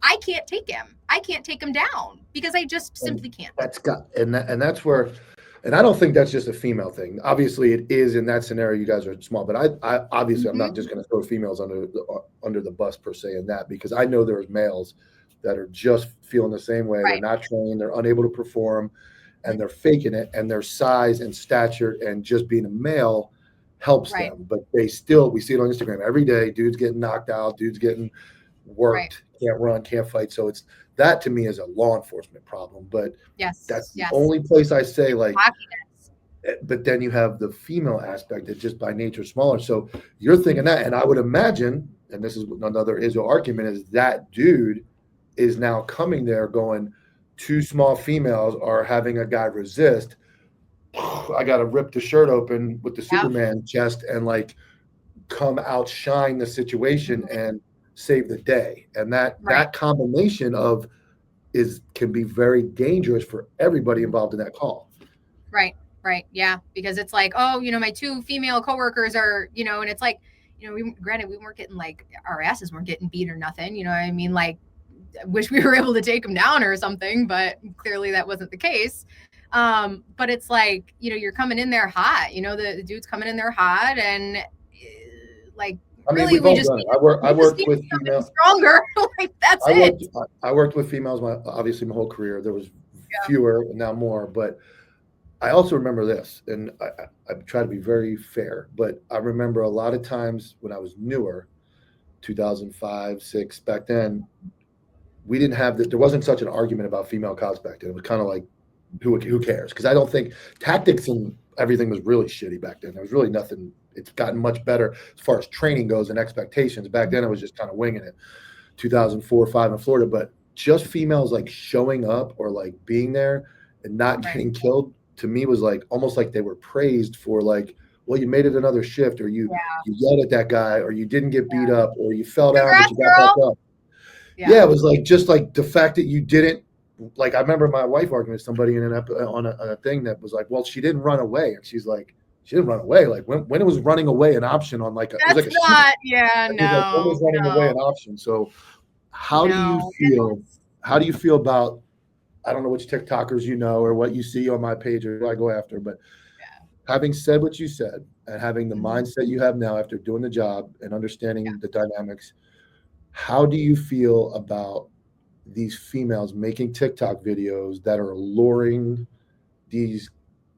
I can't take him. I can't take him down, because I just simply can't. That's where, and I don't think that's just a female thing. Obviously it is in that scenario. You guys are small, but I obviously I'm not just going to throw females under the bus per se in that, because I know there's males that are just feeling the same way. They're Right. not trained, they're unable to perform, and they're faking it, and their size and stature and just being a male helps Right. them. But we see it on Instagram every day. Dudes getting knocked out, dudes getting worked, can't run, can't fight. So it's that to me is a law enforcement problem. But that's the only place I say like, but then you have the female aspect that just by nature is smaller. So you're thinking that, and I would imagine, and this is another Israel argument, is that dude is now coming there going, two small females are having a guy resist. I got to rip the shirt open with the Superman chest and like come outshine the situation and save the day. And that combination of can be very dangerous for everybody involved in that call. Right. Yeah. Because it's like, oh, my two female coworkers are, and it's like, granted, we weren't getting like our asses weren't getting beat or nothing. You know what I mean? Like, I wish we were able to take them down or something, but clearly that wasn't the case. But it's like, you're coming in there hot, the dude's coming in there hot and like, I mean, really, we just done it. I worked with females stronger. Like that's it. I worked with females obviously my whole career. There was fewer and now more, but I also remember this, and I try to be very fair, but I remember a lot of times when I was newer, 2005, 6, back then, we didn't have there wasn't such an argument about female cops back then. It was kind of like, who cares? Because I don't think tactics and everything was really shitty back then. There was really nothing. It's gotten much better as far as training goes and expectations. Back then, it was just kind of winging it. 2004, 5 in Florida, but just females like showing up or like being there and not getting killed to me was like almost like they were praised for like, well, you made it another shift, or you yelled at that guy, or you didn't get beat up, or you fell down but you got back up. Yeah, it was like just like the fact that you didn't. Like I remember my wife arguing with somebody on a thing that was like, well, she didn't run away, and she's like, she didn't run away. Like when it was running away an option on like a that's it was like a not shooting. When was running away an option? So how do you feel? How do you feel about? I don't know which TikTokers you know or what you see on my page or who I go after, but having said what you said and having the mindset you have now after doing the job and understanding the dynamics, how do you feel about these females making TikTok videos that are luring these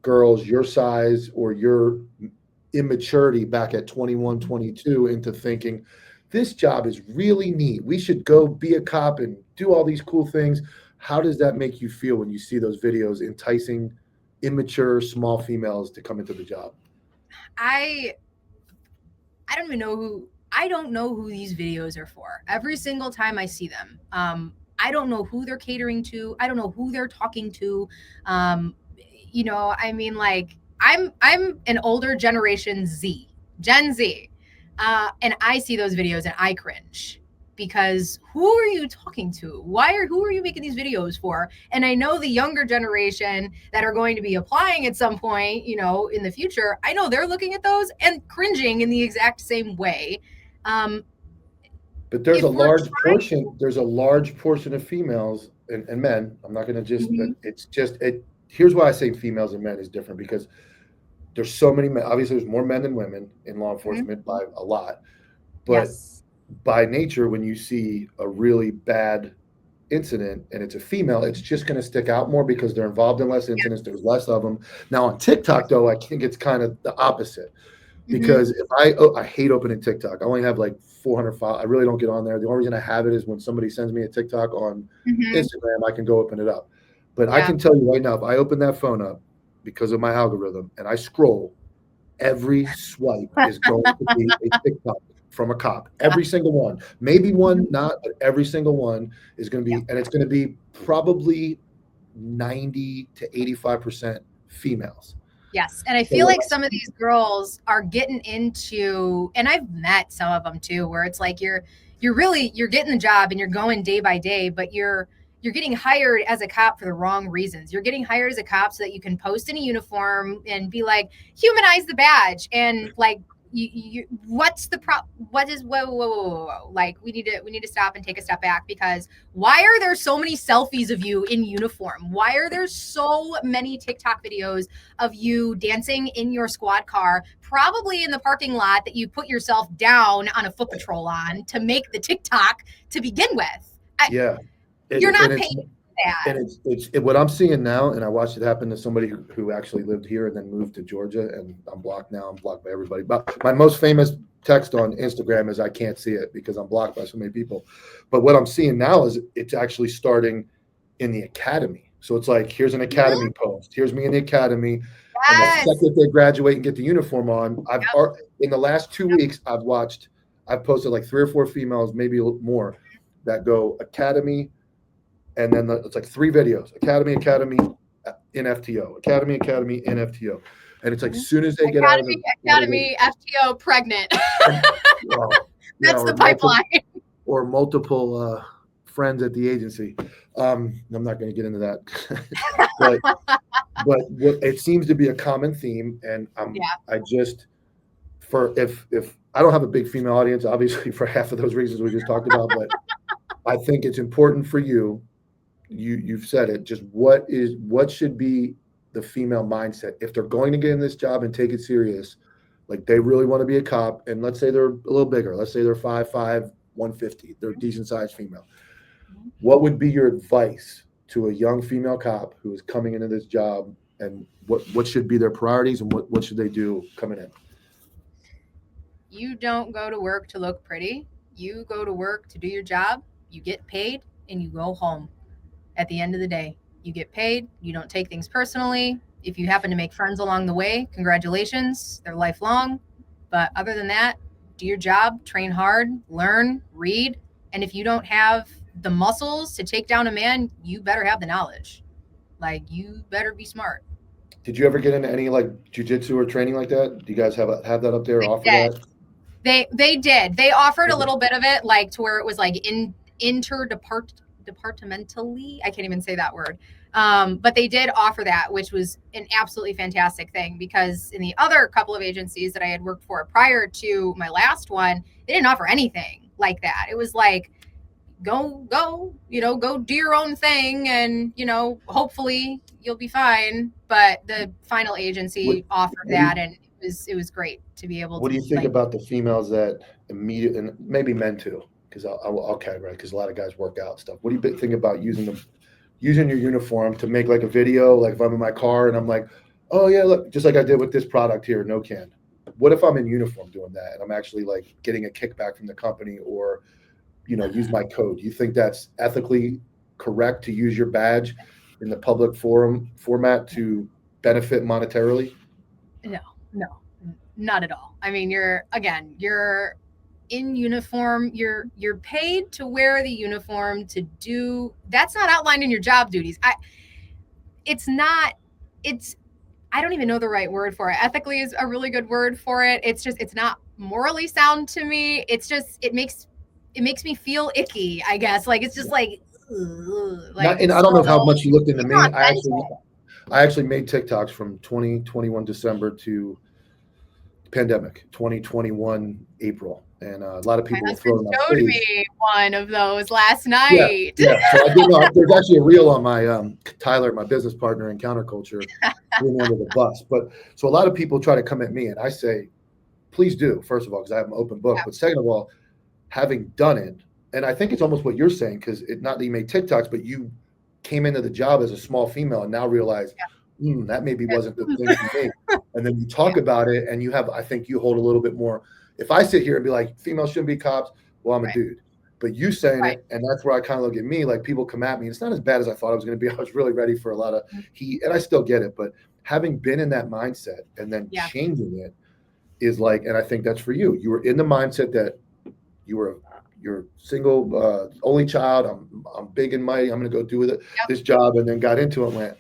girls your size or your immaturity back at 21, 22 into thinking this job is really neat. We should go be a cop and do all these cool things. How does that make you feel when you see those videos enticing immature small females to come into the job? I don't even know who these videos are for. Every single time I see them, I don't know who they're catering to. I don't know who they're talking to. I mean, like I'm an older generation Gen Z, and I see those videos and I cringe because who are you talking to? Who are you making these videos for? And I know the younger generation that are going to be applying at some point, in the future, I know they're looking at those and cringing in the exact same way. But there's a large portion of females and men. I'm not going to just, here's why I say females and men is different, because there's so many men. Obviously there's more men than women in law enforcement by a lot, but by nature, when you see a really bad incident and it's a female, it's just going to stick out more because they're involved in less incidents. There's less of them. Now on TikTok though, I think it's kind of the opposite. Because if I hate opening TikTok. I only have like 400 files. I really don't get on there. The only reason I have it is when somebody sends me a TikTok on Instagram, I can go open it up. But I can tell you right now, if I open that phone up because of my algorithm and I scroll, every swipe is going to be a TikTok from a cop. Every single one. Maybe one not, but every single one is going to be, and it's going to be probably 90 to 85% females. Yes. And I feel like some of these girls are getting into, and I've met some of them too, where it's like you're getting the job and you're going day by day, but you're getting hired as a cop for the wrong reasons. You're getting hired as a cop so that you can post in a uniform and be like, humanize the badge. And like, what's the whoa. Like we need to stop and take a step back, because why are there so many selfies of you in uniform? Why are there so many TikTok videos of you dancing in your squad car, probably in the parking lot that you put yourself down on a foot patrol on to make the TikTok to begin with? You're not and paid for that. and it's what I'm seeing now, and I watched it happen to somebody who actually lived here and then moved to Georgia, and I'm blocked now. I'm blocked by everybody. But my most famous text on Instagram is I can't see it because I'm blocked by so many people. But what I'm seeing now is it's actually starting in the academy. So it's like, here's an academy post. Here's me in the academy. And the Yes. second they graduate and get the uniform on, Yep. in the last 2 weeks, I've posted like 3 or 4 females, maybe a little more, that go academy, and then it's like 3 videos: academy, in FTO, academy, in FTO, and it's like as soon as they get out of the Academy FTO pregnant. That's the pipeline. Multiple friends at the agency. I'm not going to get into that, but what it seems to be a common theme, and I just if I don't have a big female audience, obviously for half of those reasons we just talked about, but I think it's important for you. You've said it. Just what should be the female mindset if they're going to get in this job and take it serious, like they really want to be a cop, and let's say they're a little bigger. Let's say they're 5'5", 150. They're a decent sized female. What would be your advice to a young female cop who is coming into this job, and what should be their priorities, and what should they do coming in? You don't go to work to look pretty. You go to work to do your job. You get paid, and you go home. At the end of the day, you get paid. You don't take things personally. If you happen to make friends along the way, congratulations. They're lifelong. But other than that, do your job, train hard, learn, read. And if you don't have the muscles to take down a man, you better have the knowledge. Like, you better be smart. Did you ever get into any like jujitsu or training like that? Do you guys have that up there? Offer that? They did. They offered a little bit of it, like to where it was like interdepartmentally. I can't even say that word. But they did offer that, which was an absolutely fantastic thing, because in the other couple of agencies that I had worked for prior to my last one, they didn't offer anything like that. It was like, go do your own thing, and hopefully you'll be fine. But the final agency offered that, and it was great to be able to. What do you think about the females that immediately, and maybe men too, because I'll categorize, because a lot of guys work out stuff. What do you think about using your uniform to make like a video? Like if I'm in my car and I'm like, oh yeah, look, just like I did with this product here, no can. What if I'm in uniform doing that and I'm actually like getting a kickback from the company, or use my code? Do you think that's ethically correct to use your badge in the public format to benefit monetarily? No, not at all. I mean, you're in uniform. You're paid to wear the uniform to do. That's not outlined in your job duties. I don't even know the right word for it. Ethically is a really good word for it. It's not morally sound to me. It makes me feel icky, I guess. Like, it's just like, and I don't know how much you looked into me. I actually made TikToks from 2021 December to pandemic 2021 April, and a lot of people were throwing my showed face. Me one of those last night. Yeah. So I did not. There's actually a reel on my Tyler, my business partner in Counterculture, being under the bus. But so a lot of people try to come at me, and I say, please do. First of all, because I have an open book. Yeah. But second of all, having done it, and I think it's almost what you're saying, because not that you made TikToks, but you came into the job as a small female and now realize that maybe wasn't the thing for me. And then you talk about it, and I think you hold a little bit more. If I sit here and be like, females shouldn't be cops, well, I'm a dude. But you saying it, and that's where I kind of look at me, like people come at me. It's not as bad as I thought it was going to be. I was really ready for a lot of heat, and I still get it. But having been in that mindset and then changing it is like, and I think that's for you. You were in the mindset that you're single, only child. I'm big and mighty. I'm going to go do this job, and then got into it and went,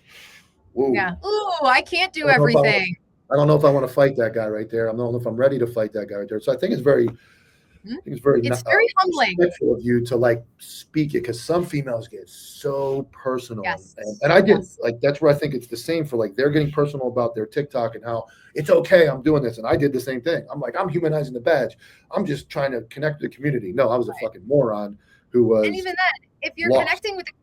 whoa. Yeah. Ooh, I can't do everything. I don't know if I want to fight that guy right there. I don't know if I'm ready to fight that guy right there. So I think it's very humbling respectful of you to like speak it, because some females get so personal. Yes. And I did like, that's where I think it's the same for like, they're getting personal about their TikTok and how it's okay, I'm doing this. And I did the same thing. I'm like, I'm humanizing the badge. I'm just trying to connect to the community. No, I was a fucking moron who was. And even then, if you're lost. connecting with the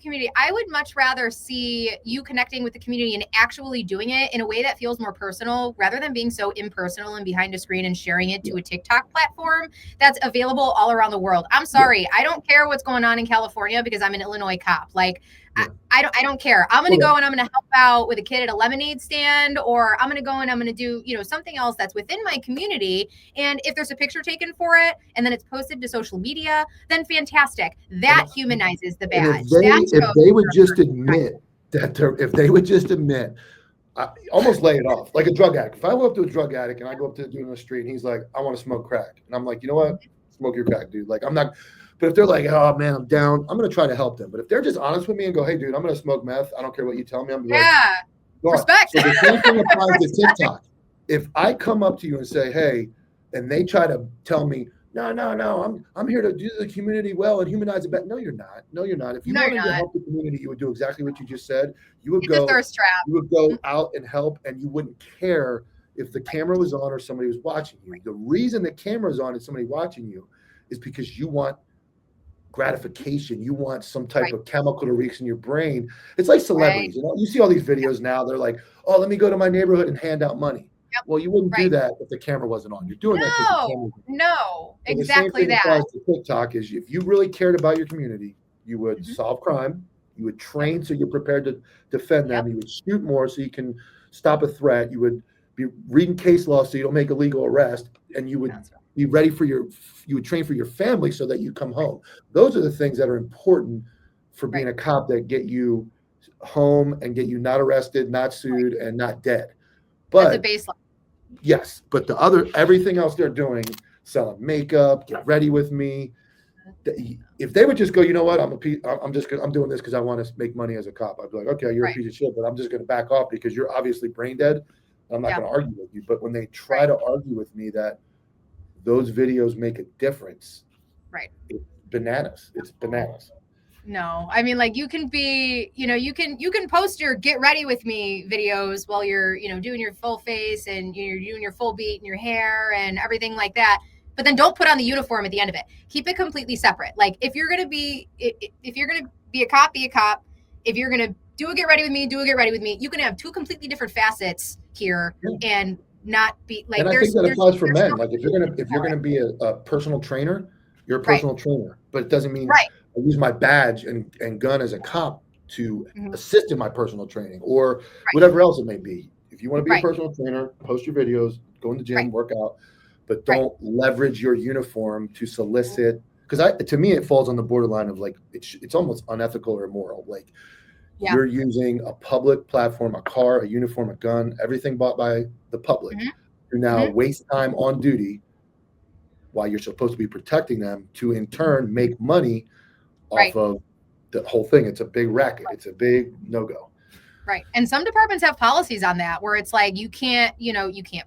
community, I would much rather see you connecting with the community and actually doing it in a way that feels more personal rather than being so impersonal and behind a screen and sharing it to a TikTok platform that's available all around the world. I'm sorry. I don't care what's going on in California because I'm an Illinois cop. Like, I don't care. I'm going to go and I'm going to help out with a kid at a lemonade stand, or I'm going to go and I'm going to do, something else that's within my community. And if there's a picture taken for it and then it's posted to social media, then fantastic. That humanizes the badge. If they would just admit I almost lay it off like a drug addict. If I go up to a drug addict and I go up to a dude on the street and he's like, I want to smoke crack. And I'm like, you know what? Smoke your crack, dude. Like, I'm not. But if they're like, oh man, I'm down, I'm going to try to help them. But if they're just honest with me and go, hey, dude, I'm going to smoke meth. I don't care what you tell me. I'm like, respect. So the same thing applies to TikTok. If I come up to you and say, hey, and they try to tell me, no, I'm here to do the community well and humanize it better. No, you're not. If you wanted to help the community, you would do exactly what you just said. You would go out and help, and you wouldn't care if the camera was on or somebody was watching you. The reason the camera's on and somebody watching you is because you want gratification. You want some type of chemical to reach in your brain. It's like celebrities. You see all these videos now. They're like, oh, let me go to my neighborhood and hand out money. Well, you wouldn't do that if the camera wasn't on. You're doing that because the camera was on. Exactly that. The same thing applies to TikTok is if you really cared about your community, you would solve crime. You would train so you're prepared to defend them. You would shoot more so you can stop a threat. You would be reading case law so you don't make illegal arrest, and you would be ready you would train for your family so that you come home. Those are the things that are important for being a cop that get you home and get you not arrested, not sued, and not dead. But that's a baseline. Yes, but everything else they're doing, selling makeup, get ready with me. If they would just go, you know what, I'm doing this because I want to make money as a cop. I'd be like, okay, you're a piece of shit, but I'm just going to back off because you're obviously brain dead. I'm not going to argue with you. But when they try to argue with me that those videos make a difference, it's bananas. It's bananas. No, I mean, like, you can be, you can post your get ready with me videos while you're, doing your full face and you're doing your full beat and your hair and everything like that. But then don't put on the uniform at the end of it. Keep it completely separate. Like, if you're going to be a cop, be a cop. If you're going to do a get ready with me, do a get ready with me. You can have two completely different facets here and not be like, and I think that applies for men. Like, if you're going to be a personal trainer, you're a personal trainer, but it doesn't mean I use my badge and gun as a cop to assist in my personal training or whatever else it may be. If you want to be a personal trainer, post your videos, go in the gym, work out, but don't leverage your uniform to solicit. Because to me, it falls on the borderline of like, it's almost unethical or immoral. Like, you're using a public platform, a car, a uniform, a gun, everything bought by the public. You now waste time on duty while you're supposed to be protecting them to in turn make money off of the whole thing. It's a big racket. It's a big no-go. Right. And some departments have policies on that where it's like, you can't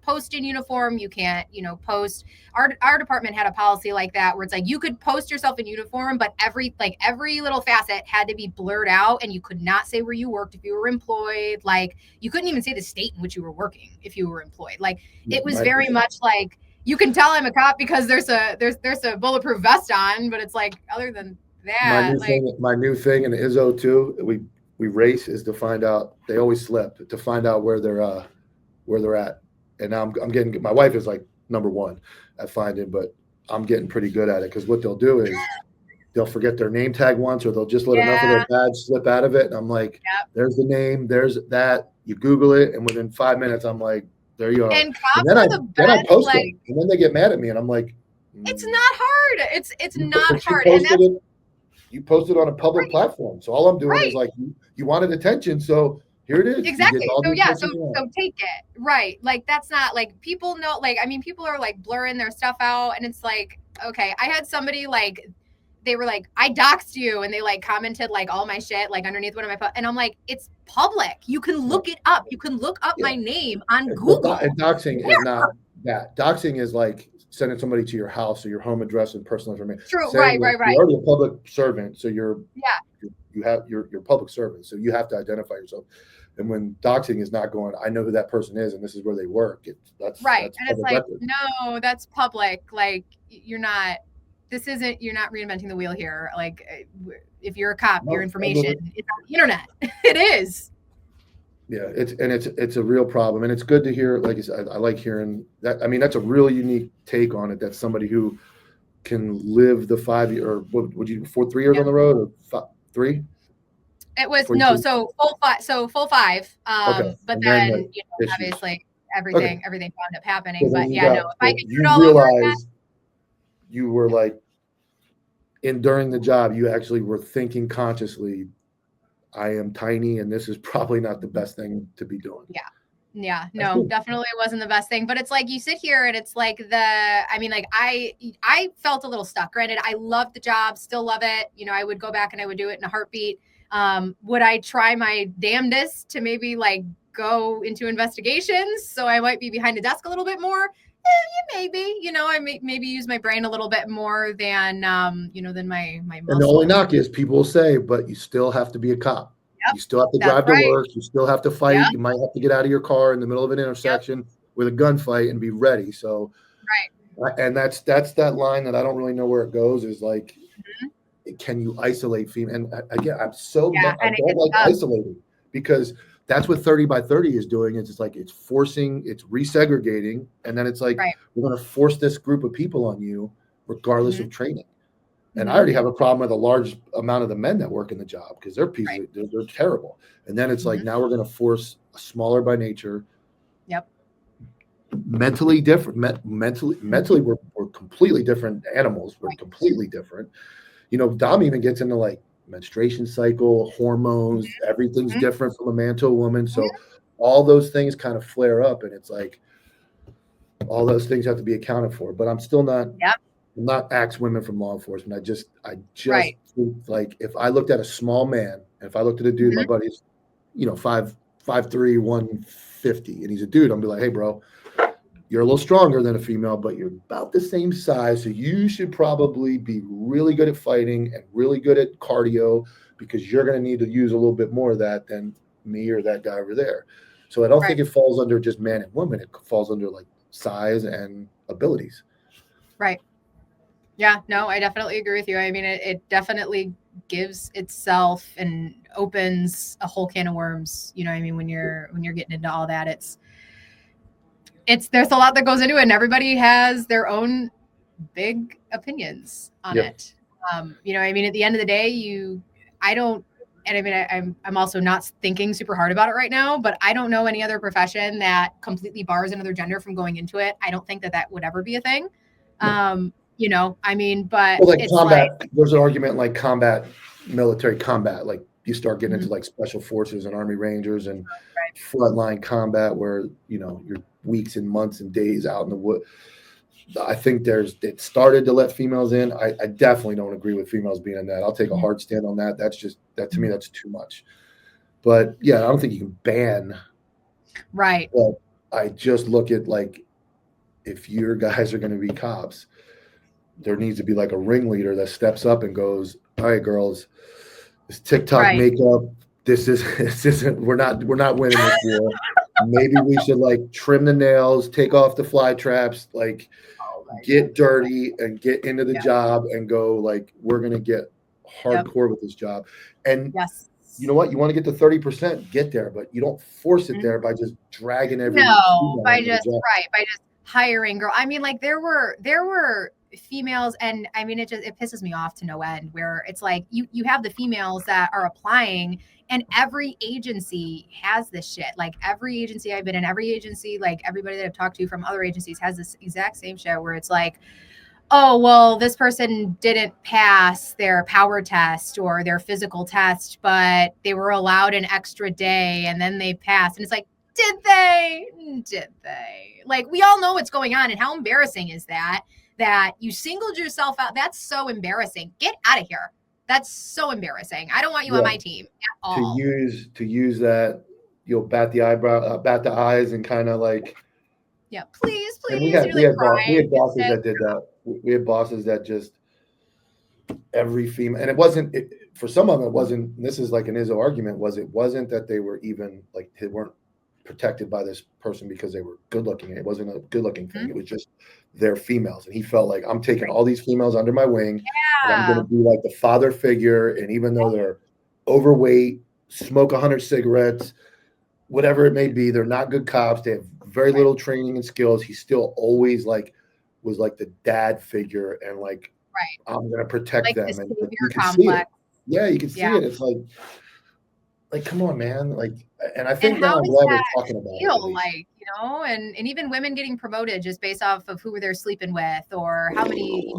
post in uniform. You can't, post. Our department had a policy like that where it's like, you could post yourself in uniform, but every little facet had to be blurred out, and you could not say where you worked if you were employed. Like, you couldn't even say the state in which you were working if you were employed. Like, it was very much like, you can tell I'm a cop because there's a bulletproof vest on, but it's like, other than that, my new thing in ISO too, we race is to find out. They always slip to find out where they're at. And now I'm getting. My wife is like number one at finding, but I'm getting pretty good at it because what they'll do is they'll forget their name tag once, or they'll just let enough of their badge slip out of it. And I'm like, there's the name, there's that. You Google it, and within 5 minutes, I'm like, there you are. And then I post it, and then they get mad at me, and I'm like, it's not hard. It's not hard. And you posted on a public platform. So all I'm doing is like, you wanted attention. So here it is. Exactly. So take it. Right. Like, that's not like, people know, like, I mean, people are like blurring their stuff out, and it's like, okay, I had somebody like, they were like, I doxed you, and they like commented like all my shit like underneath one of my posts, and I'm like, it's public. You can look it up. You can look up my name on Google. And doxing is not that. Doxing is like sending somebody to your house or your home address and personal information. True. Right. You're already a public servant, so you're public servant, so you have to identify yourself. And when doxing is not going, I know who that person is, and this is where they work. That's and it's like, no, that's public. Like, you're not. this isn't, you're not reinventing the wheel here. Like, if you're a cop, No, your I information get it. is on the internet. It is. Yeah, it's a real problem, and it's good to hear. Like I said, I like hearing that. I mean, that's a really unique take on it. That's somebody who can live the 5 year, or what would you 3 years Yeah. on the road, or three? It was Before you no, took- so full five, full five. Okay, But and then then, the issues. obviously Okay, everything wound up happening. so then But you yeah, no, got, if I so could do you it all over again, realized you were like, in during the job, you actually were thinking consciously, I am tiny, and this is probably not the best thing to be doing. yeah, That's no, good. definitely wasn't the best thing. But it's like you sit here and it's like I mean, like I felt a little stuck. Granted, I loved the job, still love it. I would go back and I would do it in a heartbeat. Would I try my damnedest to maybe like go into investigations so I might be behind a desk a little bit more? Maybe, I maybe use my brain a little bit more than than my muscle. And the only knock is people will say, but you still have to be a cop. Yep, You still have to that's drive to right. work. You still have to fight. Yep. You might have to get out of your car in the middle of an intersection with a gunfight and be ready. So, and that's that line that I don't really know where it goes, is like, can you isolate female? And again, I don't like isolating, because that's what 30 by 30 is doing. It's just like, it's resegregating. And then it's like, we're going to force this group of people on you regardless of training. And I already have a problem with a large amount of the men that work in the job, because they're pieces, they're terrible. And then it's like, now we're going to force a smaller by nature, mentally different. Mentally, we're completely different animals. We're completely different. Dom even gets into like menstruation cycle, hormones, everything's different from a man to a woman. So all those things kind of flare up, and it's like, all those things have to be accounted for. But I'm still not, I'm not axe women from law enforcement. I just think, like, if I looked at a small man, and if I looked at a dude, my buddy's, 5'3", 150, and he's a dude, I'm be like, hey, bro, you're a little stronger than a female, but you're about the same size. So you should probably be really good at fighting and really good at cardio, because you're going to need to use a little bit more of that than me or that guy over there. So I don't think it falls under just man and woman. It falls under like size and abilities. Right. Yeah, no, I definitely agree with you. I mean, it definitely gives itself and opens a whole can of worms. I mean, when you're getting into all that, there's a lot that goes into it, and everybody has their own big opinions on it. I mean, at the end of the day, I'm also not thinking super hard about it right now, but I don't know any other profession that completely bars another gender from going into it. I don't think that would ever be a thing. I mean, but like it's combat, there's an argument like military combat, like you start getting into like special forces and Army Rangers and frontline combat, where you're weeks and months and days out in the wood. I think it started to let females in. I definitely don't agree with females being in that. I'll take a hard stand on that. That's just, that to me, that's too much. But yeah, I don't think you can ban. Right. But I just look at, like, if your guys are going to be cops, there needs to be like a ringleader that steps up and goes, all right, girls, this TikTok makeup, this isn't, we're not winning this war. Maybe we should like trim the nails, take off the fly traps, like get dirty and get into the job and go, like, we're going to get hardcore with this job. And you know what? You want to get to 30%, get there, but you don't force it there by just dragging every. By just hiring girl. I mean, like there were females, and I mean, it pisses me off to no end, where it's like you have the females that are applying, and every agency has this shit. Like every agency I've been in, every agency, like everybody that I've talked to from other agencies has this exact same shit, where it's like, oh, well, this person didn't pass their power test or their physical test, but they were allowed an extra day and then they passed. And it's like, did they? Like, we all know what's going on, and how embarrassing is that you singled yourself out. That's so embarrassing. Get out of here. That's so embarrassing. I don't want you on my team at all. To use that, you'll bat the eyes and kind of like, yeah, please. We had bosses that did that. We had bosses that just, every female, and it wasn't, for some of them, it wasn't, this is like an Izzo argument, it wasn't that they were even like, they weren't protected by this person because they were good looking. It wasn't a good looking thing. It was just they're females. And he felt like, I'm taking all these females under my wing and I'm going to be like the father figure. And even though they're overweight, smoke 100 cigarettes, whatever it may be, they're not good cops. They have very little training and skills. He still always like was like the dad figure and like, I'm going to protect them. And you can see it. Yeah, you can see it. It's like, come on, man. Like, and I think now I'm glad we're talking about it. Like, you know, and even women getting promoted just based off of who they're sleeping with or how many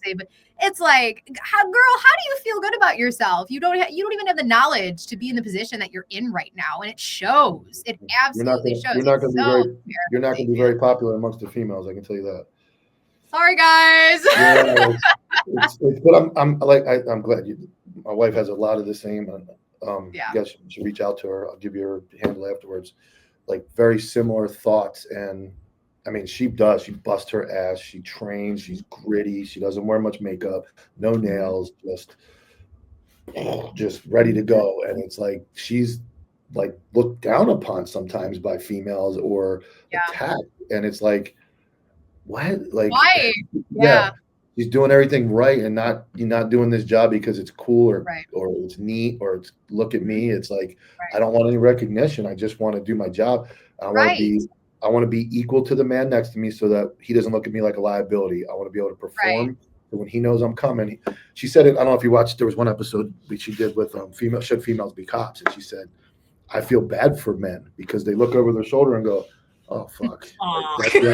say, but it's like, girl, how do you feel good about yourself? You don't even have the knowledge to be in the position that you're in right now, and it shows. It absolutely shows. You're not going to be very popular amongst the females. I can tell you that. Sorry, guys. Yeah, but I'm glad my wife has a lot of the same. You guys should reach out to her. I'll give you her handle afterwards. Like very similar thoughts. And I mean, she busts her ass. She trains. She's gritty. She doesn't wear much makeup, no nails, just ready to go. And it's like, she's like looked down upon sometimes by females or attacked. And it's like, what? Like, why? Yeah. He's doing everything right and you're not doing this job because it's cool or it's neat or it's look at me. It's like, I don't want any recognition. I just want to do my job. I want to be equal to the man next to me so that he doesn't look at me like a liability. I want to be able to perform when he knows I'm coming. She said it. I don't know if you watched, there was one episode that she did with should females be cops? And she said, I feel bad for men because they look over their shoulder and go, oh fuck! Like, I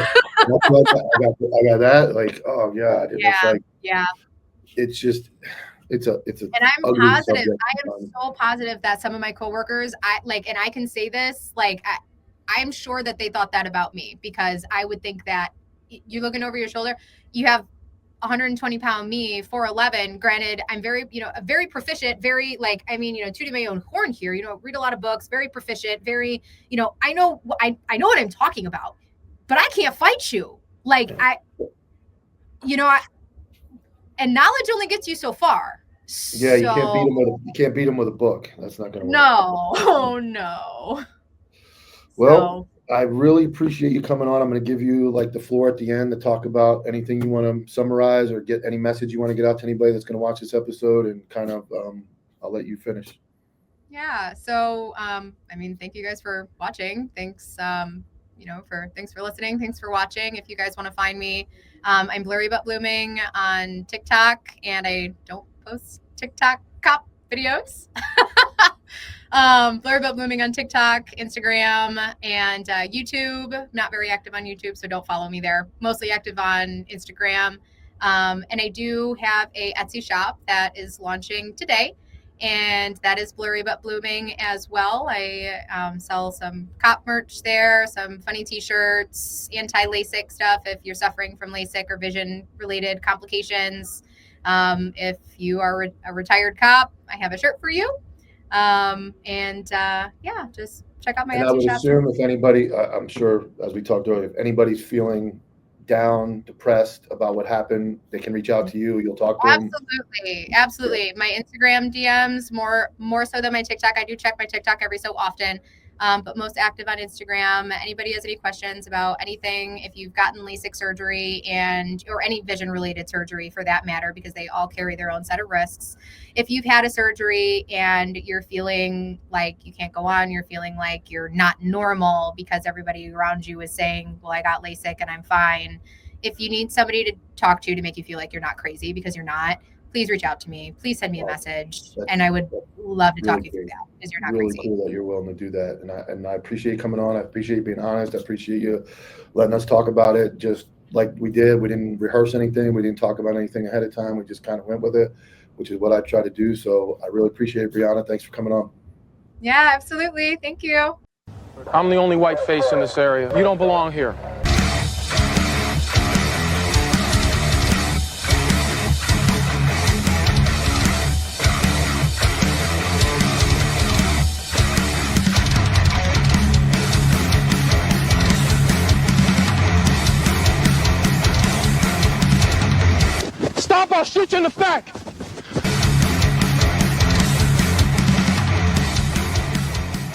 got that. Like, oh God! And it's like, it's just, it's a. And I'm positive. I am so positive that some of my coworkers, and I can say this, like, I'm sure that they thought that about me because I would think that you're looking over your shoulder. You have 120-pound me, 4'11". Granted, I'm very, very proficient, very tooting my own horn here, read a lot of books, very proficient, very, I know what I'm talking about, but I can't fight you. Like and knowledge only gets you so far. Yeah, you can't beat him with a book. That's not going to work. No, oh no. Well, I really appreciate you coming on. I'm going to give you like the floor at the end to talk about anything you want to summarize or get any message you want to get out to anybody that's going to watch this episode and kind of, I'll let you finish. Yeah. So, thank you guys for watching. Thanks, thanks for listening. Thanks for watching. If you guys want to find me, I'm Blurry But Blooming on TikTok, and I don't post TikTok cop videos. Blurry But Blooming on TikTok, Instagram, and YouTube. Not very active on YouTube, so don't follow me there. Mostly active on Instagram. And I do have a Etsy shop that is launching today, and that is Blurry But Blooming as well. I sell some cop merch there, some funny t-shirts, anti-LASIK stuff if you're suffering from LASIK or vision-related complications. If you are a retired cop, I have a shirt for you. Just check out my Etsy shop. I would assume if anybody, I'm sure as we talked earlier, if anybody's feeling down, depressed about what happened, they can reach out to you. You'll talk to them. Absolutely. My Instagram DMs more so than my TikTok. I do check my TikTok every so often. But most active on Instagram. Anybody has any questions about anything, if you've gotten LASIK surgery or any vision related surgery for that matter, because they all carry their own set of risks. If you've had a surgery and you're feeling like you can't go on, you're feeling like you're not normal because everybody around you is saying, well, I got LASIK and I'm fine. If you need somebody to talk to make you feel like you're not crazy because you're not, please reach out to me. Please send me a message, and I would love to talk you through that because you're not really crazy. Cool that you're willing to do that, and I appreciate you coming on. I appreciate you being honest. I appreciate you letting us talk about it just like we did. We didn't rehearse anything. We didn't talk about anything ahead of time. We just kind of went with it, which is what I try to do. So I really appreciate it, Briana. Thanks for coming on. Yeah, absolutely. Thank you. I'm the only white face in this area. You don't belong here. Stop, I'll shoot you in the back!